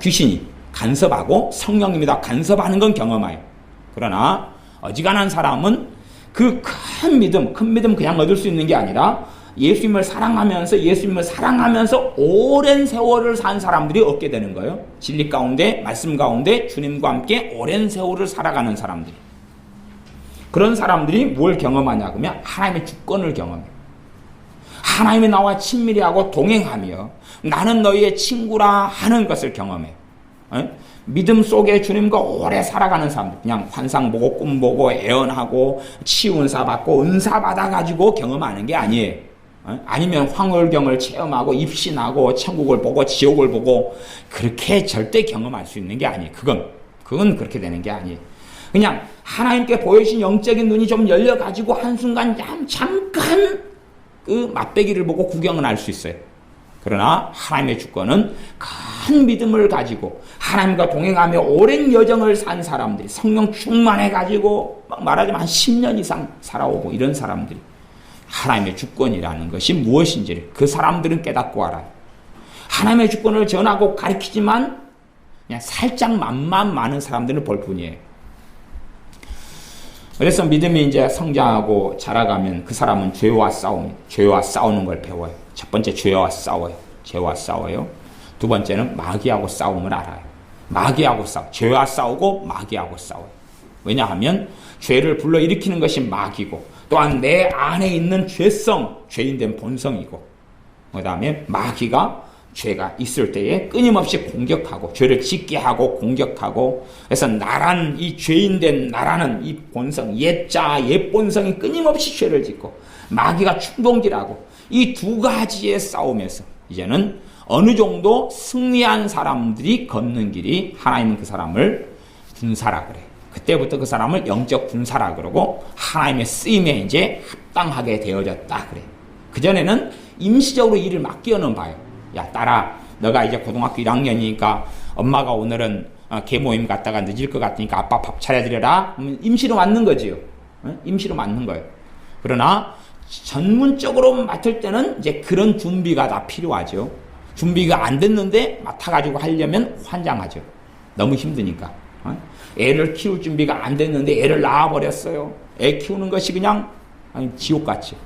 귀신이 간섭하고 성령님이 다 간섭하는 건 경험해요. 그러나 어지간한 사람은 그 큰 믿음 그냥 얻을 수 있는 게 아니라 예수님을 사랑하면서 오랜 세월을 산 사람들이 얻게 되는 거예요. 진리 가운데 말씀 가운데 주님과 함께 오랜 세월을 살아가는 사람들이. 그런 사람들이 뭘 경험하냐 그러면 하나님의 주권을 경험해요. 하나님이 나와 친밀히 하고 동행하며 나는 너희의 친구라 하는 것을 경험해요. 믿음 속에 주님과 오래 살아가는 사람들, 그냥 환상 보고 꿈 보고 애언하고 치운사 받고 은사 받아가지고 경험하는 게 아니에요. 아니면 황홀경을 체험하고 입신하고 천국을 보고 지옥을 보고 그렇게 절대 경험할 수 있는 게 아니에요. 그건 그렇게 되는 게 아니에요. 그냥 하나님께 보여주신 영적인 눈이 좀 열려가지고 한순간 잠깐 그 맛배기를 보고 구경은 할 수 있어요. 그러나 하나님의 주권은 큰 믿음을 가지고 하나님과 동행하며 오랜 여정을 산 사람들이 성령 충만해가지고 막 말하자면 한 10년 이상 살아오고 이런 사람들이 하나님의 주권이라는 것이 무엇인지를 그 사람들은 깨닫고 알아요. 하나님의 주권을 전하고 가르치지만 그냥 살짝 맛만 많은 사람들은 볼 뿐이에요. 그래서 믿음이 이제 성장하고 자라가면 그 사람은 죄와 싸우는 걸 배워요. 첫 번째 죄와 싸워요. 두 번째는 마귀하고 싸움을 알아요. 죄와 싸우고 마귀하고 싸워요. 왜냐하면 죄를 불러일으키는 것이 마귀고 또한 내 안에 있는 죄인된 본성이고 그 다음에 마귀가 죄가 있을 때에 끊임없이 공격하고 죄를 짓게 하고 공격하고 그래서 이 죄인된 나라는 이 본성 옛 본성이 끊임없이 죄를 짓고 마귀가 충동질하고 이 두 가지의 싸움에서 이제는 어느 정도 승리한 사람들이 걷는 길이 하나님은 그 사람을 군사라 그래. 그때부터 그 사람을 영적 군사라 그러고 하나님의 쓰임에 이제 합당하게 되어졌다 그래. 그전에는 임시적으로 일을 맡기어는 봐요. 야 딸아 너가 이제 고등학교 1학년이니까 엄마가 오늘은 계모임 갔다가 늦을 것 같으니까 아빠 밥 차려드려라. 임시로 맡는 거지요. 임시로 맡는 거예요. 그러나 전문적으로 맡을 때는 이제 그런 준비가 다 필요하죠. 준비가 안 됐는데 맡아가지고 하려면 환장하죠. 너무 힘드니까. 애를 키울 준비가 안 됐는데 애를 낳아버렸어요. 애 키우는 것이 그냥 지옥같죠.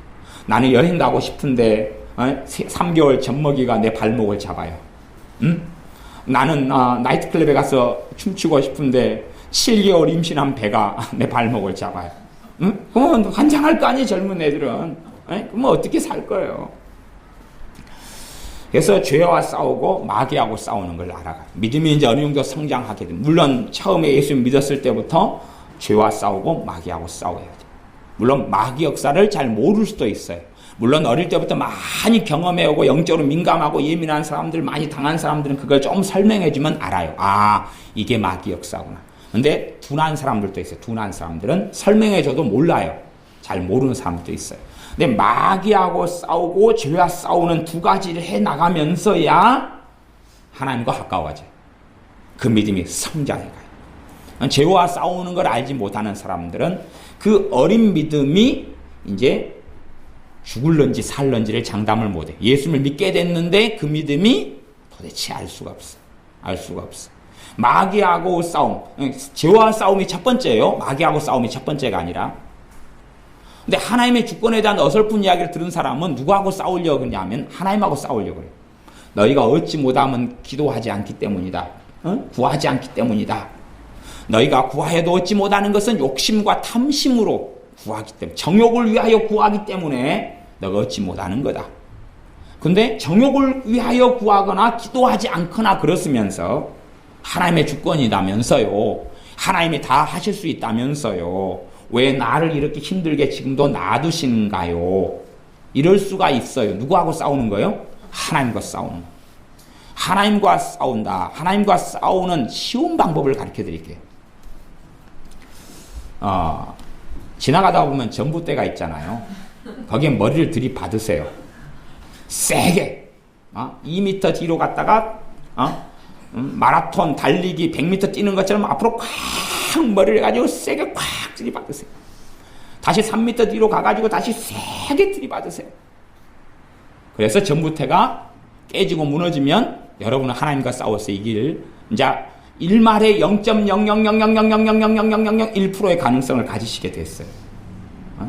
나는 여행 가고 싶은데 3개월 젖먹이가 내 발목을 잡아요. 나는 나이트클럽에 가서 춤추고 싶은데 7개월 임신한 배가 내 발목을 잡아요. 그러면 환장할 거 아니에요, 젊은 애들은. 그러면 어떻게 살 거예요? 그래서 죄와 싸우고 마귀하고 싸우는 걸 알아가요. 믿음이 이제 어느 정도 성장하게 됩니다. 물론 처음에 예수 믿었을 때부터 죄와 싸우고 마귀하고 싸워야 돼요. 물론 마귀 역사를 잘 모를 수도 있어요. 물론 어릴 때부터 많이 경험해오고 영적으로 민감하고 예민한 사람들, 많이 당한 사람들은 그걸 좀 설명해주면 알아요. 아, 이게 마귀 역사구나. 근데 둔한 사람들도 있어요. 둔한 사람들은 설명해줘도 몰라요. 잘 모르는 사람들도 있어요. 근데 마귀하고 싸우고 죄와 싸우는 두 가지를 해나가면서야 하나님과 가까워져요. 그 믿음이 성장해가요. 죄와 싸우는 걸 알지 못하는 사람들은 그 어린 믿음이 이제 죽을런지 살런지를 장담을 못해. 예수님을 믿게 됐는데 그 믿음이 도대체 알 수가 없어. 알 수가 없어. 마귀하고 싸움, 죄와 싸움이 첫 번째예요. 마귀하고 싸움이 첫 번째가 아니라. 근데 하나님의 주권에 대한 어설픈 이야기를 들은 사람은 누구하고 싸우려고 하냐면 하나님하고 싸우려고 해요. 너희가 얻지 못하면 기도하지 않기 때문이다. 구하지 않기 때문이다. 너희가 구하여도 얻지 못하는 것은 욕심과 탐심으로 구하기 때문에, 정욕을 위하여 구하기 때문에 너가 얻지 못하는 거다. 근데 정욕을 위하여 구하거나 기도하지 않거나 그렇으면서 하나님의 주권이라면서요, 하나님이 다 하실 수 있다면서요, 왜 나를 이렇게 힘들게 지금도 놔두시는가요? 이럴 수가 있어요. 누구하고 싸우는 거예요? 하나님과 싸우는 거예요. 하나님과 싸운다. 하나님과 싸우는 쉬운 방법을 가르쳐 드릴게요. 지나가다 보면 전봇대가 있잖아요. 거기에 머리를 들이받으세요. 세게. 2m 뒤로 갔다가 마라톤 달리기 100m 뛰는 것처럼 앞으로 콱 머리를 가지고 세게 콱 들이받으세요. 다시 3m 뒤로 가가지고 다시 세게 들이받으세요. 그래서 전봇대가 깨지고 무너지면 여러분은 하나님과 싸워서 이길 이제 1말에 0.00000000001%의 가능성을 가지시게 됐어요.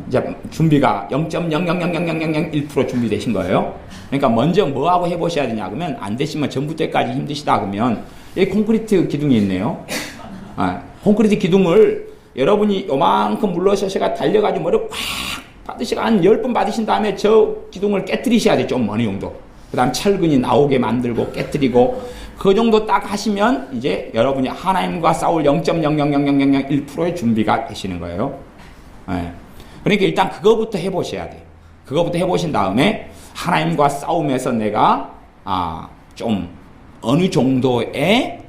이제 준비가 0.0000001% 준비되신 거예요. 그러니까 먼저 뭐하고 해보셔야 되냐 그러면 안 되시면 전봇대까지 힘드시다 그러면 여기 콘크리트 기둥이 있네요. 콘크리트 기둥을 여러분이 요만큼 물러서셔가 달려가지고 머리를 꽉 받으시고 한 10번 받으신 다음에 저 기둥을 깨뜨리셔야 돼요. 좀 어느 정도. 그 다음 철근이 나오게 만들고 깨뜨리고 그 정도 딱 하시면 이제 여러분이 하나님과 싸울 0.0000001%의 준비가 되시는 거예요. 그러니까 일단 그거부터 해보셔야 돼요. 그거부터 해보신 다음에 하나님과 싸움에서 내가 좀 어느 정도의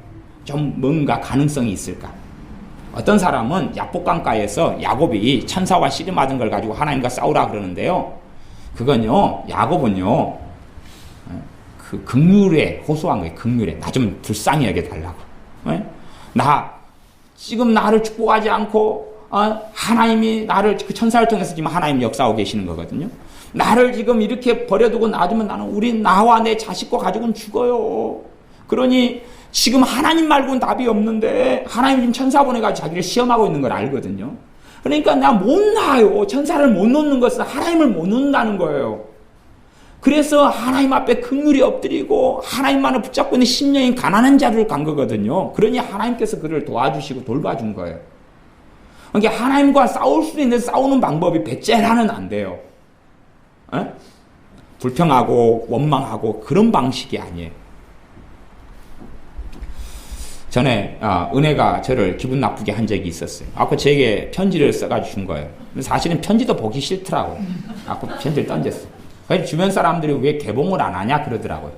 좀 뭔가 가능성이 있을까. 어떤 사람은 야복강가에서 야곱이 천사와 씨름하던 걸 가지고 하나님과 싸우라 그러는데요. 그건요, 야곱은요, 그 긍휼에 호소한 거예요. 긍휼에. 나 좀 불쌍히 여겨달라고. 지금 나를 축복하지 않고, 하나님이 나를, 그 천사를 통해서 지금 하나님 역사하고 계시는 거거든요. 나를 지금 이렇게 버려두고 놔두면 나와 내 자식과 가족은 죽어요. 그러니 지금 하나님 말고는 답이 없는데, 하나님 지금 천사 보내가지고 자기를 시험하고 있는 걸 알거든요. 그러니까 나 못 놔요. 천사를 못 놓는 것은 하나님을 못 놓는다는 거예요. 그래서 하나님 앞에 긍휼히 엎드리고 하나님만을 붙잡고 있는 심령이 가난한 자를 간 거거든요. 그러니 하나님께서 그를 도와주시고 돌봐준 거예요. 그러니까 하나님과 싸울 수 있는 싸우는 방법이 배째라는 안 돼요. 불평하고 원망하고 그런 방식이 아니에요. 전에 은혜가 저를 기분 나쁘게 한 적이 있었어요. 아까 제게 편지를 써가지고 준 거예요. 사실은 편지도 보기 싫더라고요. 아까 편지를 던졌어요. 그래서 주변 사람들이 왜 개봉을 안 하냐 그러더라고요.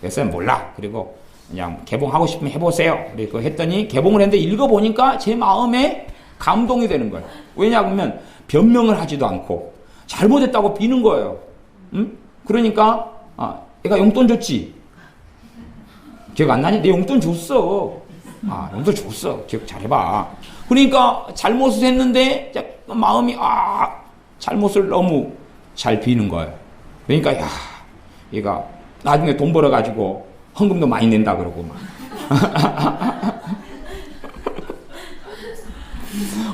그래서 몰라. 그리고 그냥 개봉하고 싶으면 해보세요. 그리고 했더니 개봉을 했는데 읽어보니까 제 마음에 감동이 되는 거예요. 왜냐하면 변명을 하지도 않고 잘못했다고 비는 거예요. 그러니까 얘가 용돈 줬지. 기억 안 나니? 내 용돈 줬어. 용돈 줬어. 기억 잘해봐. 그러니까 잘못을 했는데 마음이 잘못을 너무 잘 비는 거예요. 그러니까 얘가 나중에 돈 벌어가지고 헌금도 많이 낸다 그러고 막.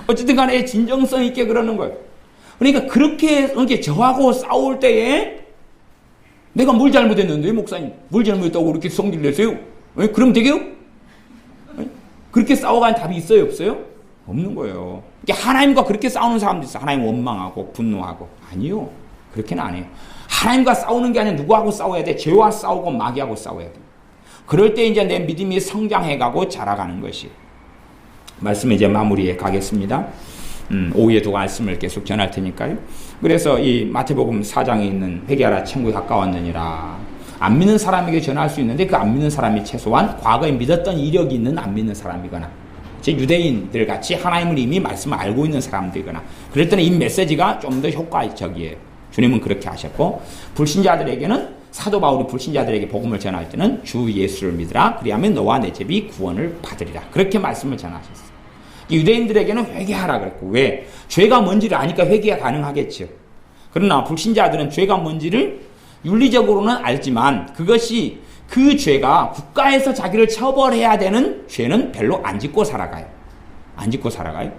어쨌든 간에 진정성 있게 그러는 거예요. 그러니까 그렇게 저하고 싸울 때에 내가 뭘 잘못했는데 목사님 뭘 잘못했다고 그렇게 성질 내세요? 그럼 되게요? 그렇게 싸워가는 답이 있어요 없어요? 없는 거예요. 그러니까 하나님과 그렇게 싸우는 사람도 있어요. 하나님 원망하고 분노하고. 아니요. 그렇게는 안 해요. 하나님과 싸우는 게 아니라 누구하고 싸워야 돼? 죄와 싸우고 마귀하고 싸워야 돼. 그럴 때 이제 내 믿음이 성장해가고 자라가는 것이. 말씀 이제 마무리해 가겠습니다. 오후에도 말씀을 계속 전할 테니까요. 그래서 이 마태복음 4장에 있는 회개하라 천국이 가까웠느니라. 안 믿는 사람에게 전할 수 있는데 그 안 믿는 사람이 최소한 과거에 믿었던 이력이 있는 안 믿는 사람이거나 제 유대인들 같이 하나님을 이미 말씀을 알고 있는 사람들이거나 그럴 때는 이 메시지가 좀 더 효과적이에요. 주님은 그렇게 하셨고 불신자들에게는 사도 바울이 불신자들에게 복음을 전할 때는 주 예수를 믿으라. 그리하면 너와 내 집이 구원을 받으리라. 그렇게 말씀을 전하셨어요. 유대인들에게는 회개하라 그랬고 왜? 죄가 뭔지를 아니까 회개가 가능하겠죠. 그러나 불신자들은 죄가 뭔지를 윤리적으로는 알지만 그것이 그 죄가 국가에서 자기를 처벌해야 되는 죄는 별로 안 짓고 살아가요. 안 짓고 살아가요.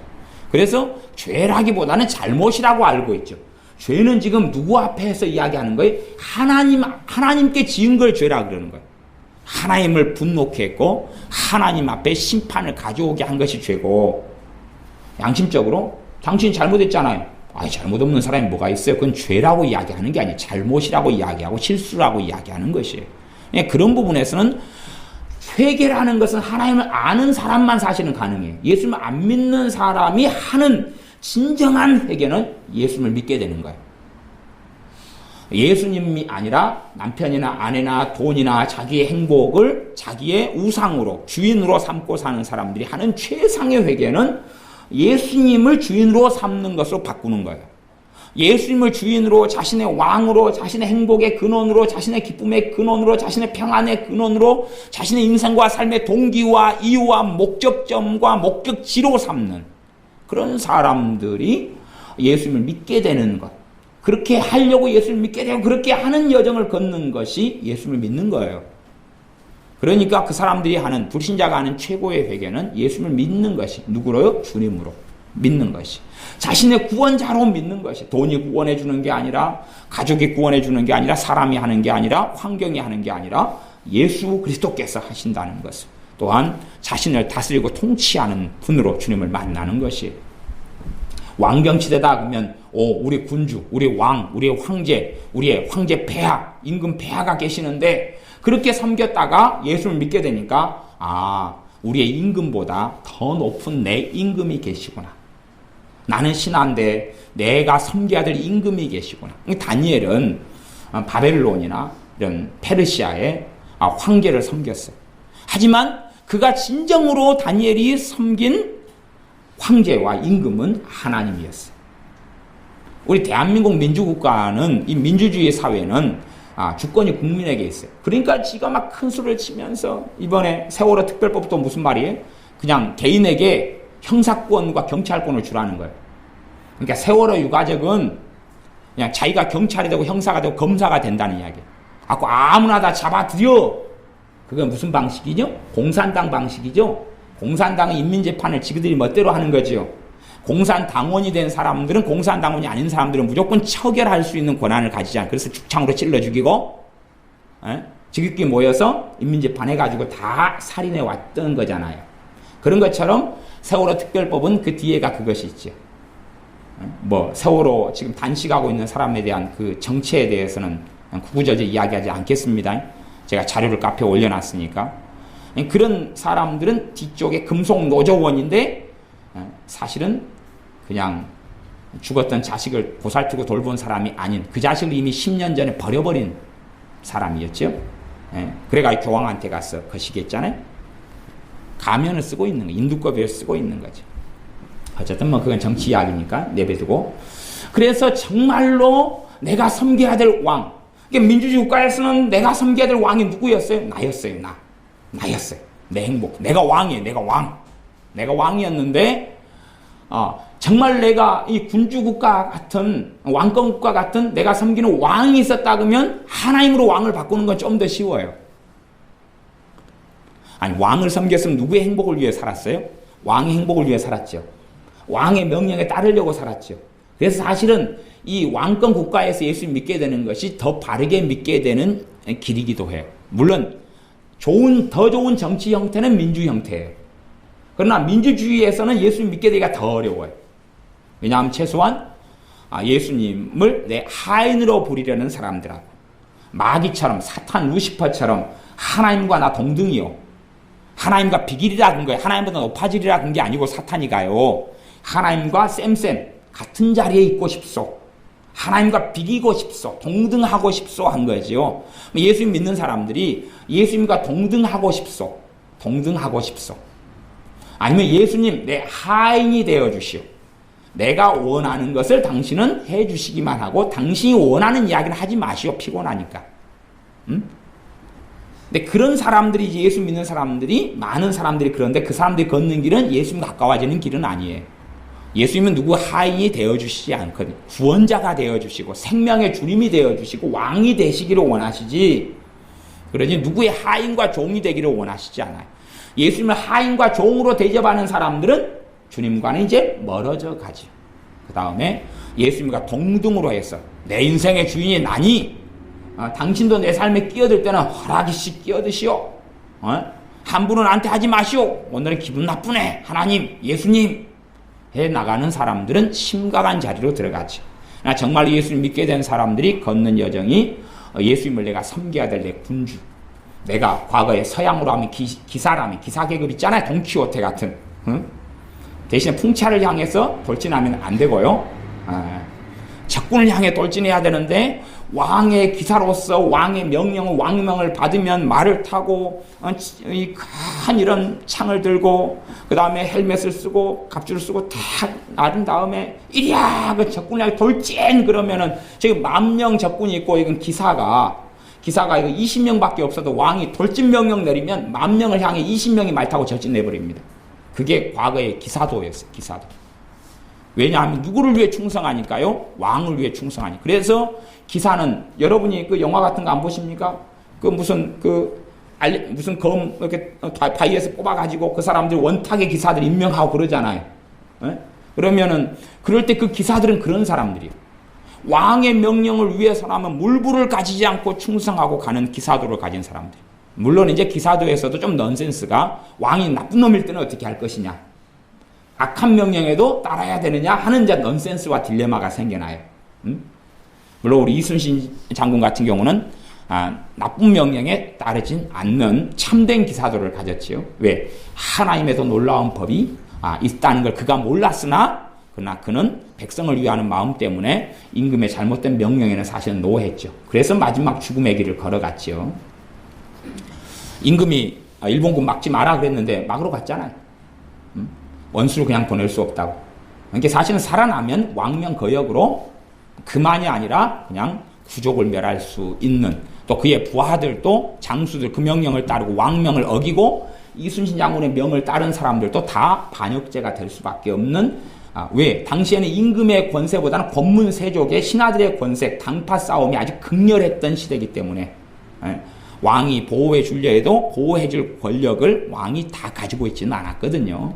그래서 죄라기보다는 잘못이라고 알고 있죠. 죄는 지금 누구 앞에서 이야기하는 거예요? 하나님께 지은 걸 죄라 그러는 거예요. 하나님을 분노케 했고 하나님 앞에 심판을 가져오게 한 것이 죄고 양심적으로 당신이 잘못했잖아요. 잘못 없는 사람이 뭐가 있어요? 그건 죄라고 이야기하는 게 아니에요. 잘못이라고 이야기하고 실수라고 이야기하는 것이에요. 그런 부분에서는 회개라는 것은 하나님을 아는 사람만 사실은 가능해요. 예수님을 안 믿는 사람이 하는 진정한 회개는 예수님을 믿게 되는 거예요. 예수님이 아니라 남편이나 아내나 돈이나 자기의 행복을 자기의 우상으로 주인으로 삼고 사는 사람들이 하는 최상의 회개는 예수님을 주인으로 삼는 것으로 바꾸는 거예요. 예수님을 주인으로 자신의 왕으로 자신의 행복의 근원으로 자신의 기쁨의 근원으로 자신의 평안의 근원으로 자신의 인생과 삶의 동기와 이유와 목적점과 목적지로 삼는 그런 사람들이 예수님을 믿게 되는 것. 그렇게 하려고 예수님을 믿게 되고 그렇게 하는 여정을 걷는 것이 예수님을 믿는 거예요. 그러니까 그 사람들이 하는 불신자가 하는 최고의 회개는 예수님을 믿는 것이 누구로요? 주님으로 믿는 것이. 자신의 구원자로 믿는 것이. 돈이 구원해 주는 게 아니라 가족이 구원해 주는 게 아니라 사람이 하는 게 아니라 환경이 하는 게 아니라 예수 그리스도께서 하신다는 것을. 또한 자신을 다스리고 통치하는 분으로 주님을 만나는 것이에요. 왕병치대다 그러면 우리 군주, 우리 왕, 우리의 황제, 우리의 황제 폐하, 임금 폐하가 계시는데 그렇게 섬겼다가 예수를 믿게 되니까 우리의 임금보다 더 높은 내 임금이 계시구나. 나는 신하인데 내가 섬겨야 될 임금이 계시구나. 다니엘은 바벨론이나 이런 페르시아의 황제를 섬겼어요. 하지만 그가 진정으로 다니엘이 섬긴 황제와 임금은 하나님이었어요. 우리 대한민국 민주국가는 이 민주주의 사회는 주권이 국민에게 있어요. 그러니까 지가 막 큰 소리를 치면서 이번에 세월호 특별법도 무슨 말이에요? 그냥 개인에게 형사권과 경찰권을 주라는 거예요. 그러니까 세월호 유가족은 그냥 자기가 경찰이 되고 형사가 되고 검사가 된다는 이야기예요. 아무나 다 잡아들여. 그게 무슨 방식이죠? 공산당 방식이죠. 공산당은 인민재판을 지그들이 멋대로 하는 거죠. 공산당원이 된 사람들은 공산당원이 아닌 사람들은 무조건 처결할 수 있는 권한을 가지지 않아요. 그래서 죽창으로 찔러 죽이고 지극히 모여서 인민재판 해가지고 다 살인해 왔던 거잖아요. 그런 것처럼 세월호 특별법은 그 뒤에가 그것이 있죠. 세월호 지금 단식하고 있는 사람에 대한 그 정체에 대해서는 구구절절 이야기하지 않겠습니다. 제가 자료를 카페에 올려놨으니까. 그런 사람들은 뒤쪽에 금속 노조원인데 사실은 그냥 죽었던 자식을 보살피고 돌본 사람이 아닌 그 자식을 이미 10년 전에 버려버린 사람이었죠. 그래가 교황한테 가서 거시기했잖아요. 가면을 쓰고 있는 거, 인두꺼비를 쓰고 있는 거죠. 어쨌든 그건 정치 이야기니까 내버려두고. 그래서 정말로 내가 섬겨야 될 왕. 민주주의 국가에서는 내가 섬겨야 될 왕이 누구였어요? 나였어요. 나였어요. 내 행복. 내가 왕이에요. 내가 왕. 내가 왕이었는데 정말 내가 이 군주국가 같은 왕권국가 같은 내가 섬기는 왕이 있었다 그러면 하나님으로 왕을 바꾸는 건 좀 더 쉬워요. 왕을 섬겼으면 누구의 행복을 위해 살았어요? 왕의 행복을 위해 살았죠. 왕의 명령에 따르려고 살았죠. 그래서 사실은 이 왕권 국가에서 예수를 믿게 되는 것이 더 바르게 믿게 되는 길이기도 해요. 물론 더 좋은 정치 형태는 민주 형태예요. 그러나 민주주의에서는 예수를 믿게 되기가 더 어려워요. 왜냐하면 최소한 예수님을 내 하인으로 부리려는 사람들하고 마귀처럼 사탄 루시퍼처럼 하나님과 나 동등이요. 하나님과 비길이라 건 거예요. 하나님보다 높아지리라 건 게 아니고 사탄이 가요. 하나님과 쌤쌤 같은 자리에 있고 싶소. 하나님과 비기고 싶소. 동등하고 싶소 한 거지요. 예수님 믿는 사람들이 예수님과 동등하고 싶소. 동등하고 싶소. 아니면 예수님 내 하인이 되어주시오. 내가 원하는 것을 당신은 해주시기만 하고 당신이 원하는 이야기는 하지 마시오. 피곤하니까. 응? 근데 그런 사람들이 예수 믿는 사람들이 많은 사람들이 그런데 그 사람들이 걷는 길은 예수님 가까워지는 길은 아니에요. 예수님은 누구 하인이 되어주시지 않거든요. 구원자가 되어주시고 생명의 주님이 되어주시고 왕이 되시기를 원하시지 그러지 누구의 하인과 종이 되기를 원하시지 않아요. 예수님을 하인과 종으로 대접하는 사람들은 주님과는 이제 멀어져 가죠. 그 다음에 예수님과 동등으로 해서 내 인생의 주인이 나니 당신도 내 삶에 끼어들 때는 허락이씩 끼어드시오. 함부로 나한테 하지 마시오. 오늘은 기분 나쁘네. 하나님, 예수님 해 나가는 사람들은 심각한 자리로 들어가죠. 정말 예수님 믿게 된 사람들이 걷는 여정이 예수님을 내가 섬겨야 될 내 군주. 내가 과거에 서양으로 하면 기사라면 기사 계급 있잖아요. 돈키호테 같은. 대신에 풍차를 향해서 돌진하면 안 되고요. 적군을 향해 돌진해야 되는데 왕의 기사로서 왕의 명령을 왕명을 받으면 말을 타고 큰 이런 창을 들고 그 다음에 헬멧을 쓰고 갑주를 쓰고 탁 나른 다음에 이리야 그 적군을 향해 돌진 그러면은 저기 10,000명 적군이 있고 이건 기사가 이거 20명밖에 없어도 왕이 돌진 명령 내리면 10,000명을 향해 20명이 말 타고 전진 내버립니다. 그게 과거의 기사도였어요. 기사도. 왜냐하면 누구를 위해 충성하니까요? 왕을 위해 충성하니. 그래서 기사는 여러분이 그 영화 같은 거 안 보십니까? 무슨 검 이렇게 바위에서 뽑아가지고 그 사람들 원탁의 기사들 임명하고 그러잖아요. 에? 그러면은 그럴 때 그 기사들은 그런 사람들이에요. 왕의 명령을 위해서라면 물불을 가지지 않고 충성하고 가는 기사도를 가진 사람들. 물론 이제 기사도에서도 좀 넌센스가 왕이 나쁜 놈일 때는 어떻게 할 것이냐. 악한 명령에도 따라야 되느냐 하는 이제 넌센스와 딜레마가 생겨나요. 물론 우리 이순신 장군 같은 경우는 나쁜 명령에 따르진 않는 참된 기사도를 가졌지요. 왜? 하나님에도 놀라운 법이 있다는 걸 그가 몰랐으나 그러나 그는 백성을 위하는 마음 때문에 임금의 잘못된 명령에는 사실은 노했죠. 그래서 마지막 죽음의 길을 걸어갔죠. 임금이 일본군 막지 마라 그랬는데 막으러 갔잖아요. 원수를 그냥 보낼 수 없다고. 그러니까 사실은 살아나면 왕명거역으로 그만이 아니라 그냥 부족을 멸할 수 있는 또 그의 부하들도 장수들 그 명령을 따르고 왕명을 어기고 이순신 장군의 명을 따른 사람들도 다 반역죄가 될 수밖에 없는 왜? 당시에는 임금의 권세보다는 권문세족의 신하들의 권세, 당파 싸움이 아주 극렬했던 시대이기 때문에 왕이 보호해 주려 해도 보호해 줄 권력을 왕이 다 가지고 있지는 않았거든요.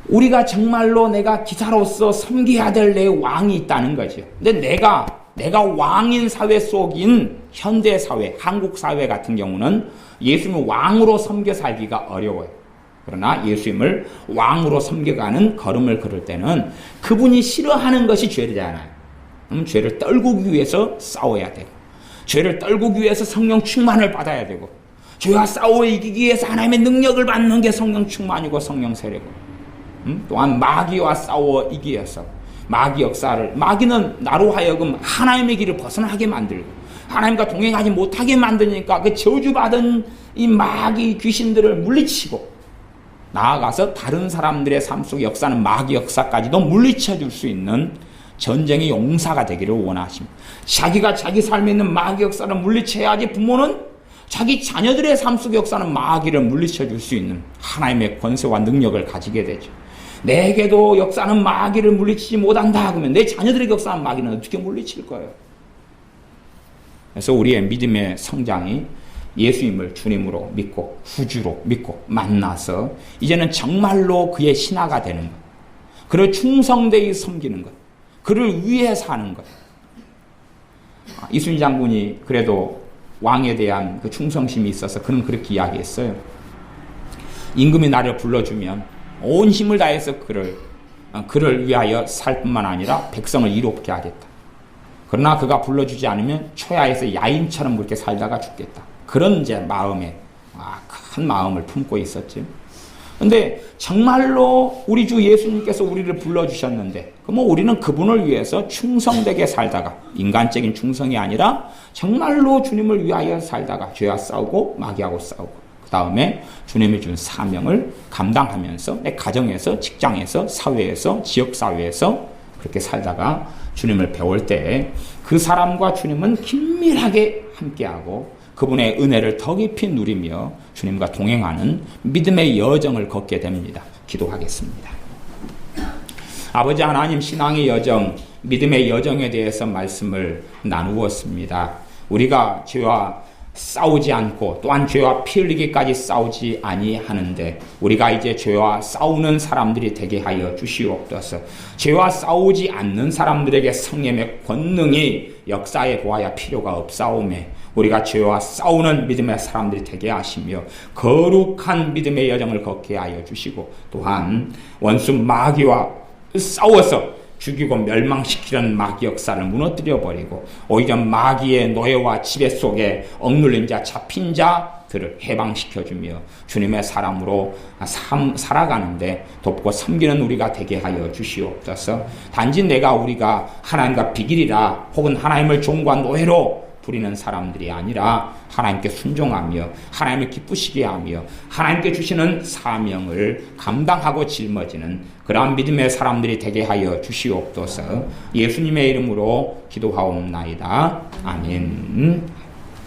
우리가 정말로 내가 기사로서 섬겨야 될 내 왕이 있다는 거죠. 근데 내가 왕인 사회 속인 현대 사회, 한국 사회 같은 경우는 예수님을 왕으로 섬겨 살기가 어려워요. 그러나 예수님을 왕으로 섬겨가는 걸음을 걸을 때는 그분이 싫어하는 것이 죄잖아요. 죄를 떨구기 위해서 싸워야 되고 죄를 떨구기 위해서 성령 충만을 받아야 되고 죄와 싸워 이기기 위해서 하나님의 능력을 받는 게 성령 충만이고 성령 세례고 또한 마귀와 싸워 이기기 위해서 마귀 역사를 마귀는 나로 하여금 하나님의 길을 벗어나게 만들고 하나님과 동행하지 못하게 만드니까 그 저주받은 이 마귀 귀신들을 물리치고 나아가서 다른 사람들의 삶 속 역사는 마귀 역사까지도 물리쳐 줄 수 있는 전쟁의 용사가 되기를 원하십니다. 자기가 자기 삶에 있는 마귀 역사를 물리쳐야지 부모는 자기 자녀들의 삶 속 역사는 마귀를 물리쳐 줄 수 있는 하나님의 권세와 능력을 가지게 되죠. 내게도 역사는 마귀를 물리치지 못한다 그러면 내 자녀들에게 역사는 마귀는 어떻게 물리칠 거예요? 그래서 우리의 믿음의 성장이 예수님을 주님으로 믿고 구주로 믿고 만나서 이제는 정말로 그의 신하가 되는 것, 그를 충성되이 섬기는 것, 그를 위해 사는 것. 이순신 장군이 그래도 왕에 대한 그 충성심이 있어서 그는 그렇게 이야기했어요. 임금이 나를 불러주면 온 힘을 다해서 그를 위하여 살 뿐만 아니라 백성을 이롭게 하겠다. 그러나 그가 불러주지 않으면 초야에서 야인처럼 그렇게 살다가 죽겠다. 그런 이제 마음에 큰 마음을 품고 있었죠. 근데 정말로 우리 주 예수님께서 우리를 불러주셨는데, 그럼 우리는 그분을 위해서 충성되게 살다가, 인간적인 충성이 아니라 정말로 주님을 위하여 살다가 죄와 싸우고 마귀하고 싸우고, 그 다음에 주님이 준 사명을 감당하면서 내 가정에서, 직장에서, 사회에서, 지역사회에서 그렇게 살다가 주님을 배울 때 그 사람과 주님은 긴밀하게 함께하고 그분의 은혜를 더 깊이 누리며 주님과 동행하는 믿음의 여정을 걷게 됩니다. 기도하겠습니다. 아버지 하나님, 신앙의 여정, 믿음의 여정에 대해서 말씀을 나누었습니다. 우리가 죄와 싸우지 않고 또한 죄와 피 흘리기까지 싸우지 아니하는데 우리가 이제 죄와 싸우는 사람들이 되게 하여 주시옵소서. 죄와 싸우지 않는 사람들에게 성령의 권능이 역사에 보아야 필요가 없사오매 우리가 죄와 싸우는 믿음의 사람들이 되게 하시며 거룩한 믿음의 여정을 걷게 하여 주시고, 또한 원수 마귀와 싸워서 죽이고 멸망시키는 마귀 역사를 무너뜨려 버리고 오히려 마귀의 노예와 지배 속에 억눌린 자, 잡힌 자들을 해방시켜주며 주님의 사람으로 살아가는데 돕고 섬기는 우리가 되게 하여 주시옵소서. 단지 우리가 하나님과 비길이라 혹은 하나님을 종과 노예로 부리는 사람들이 아니라 하나님께 순종하며 하나님을 기쁘시게 하며 하나님께 주시는 사명을 감당하고 짊어지는 그러한 믿음의 사람들이 되게 하여 주시옵소서. 예수님의 이름으로 기도하옵나이다. 아멘.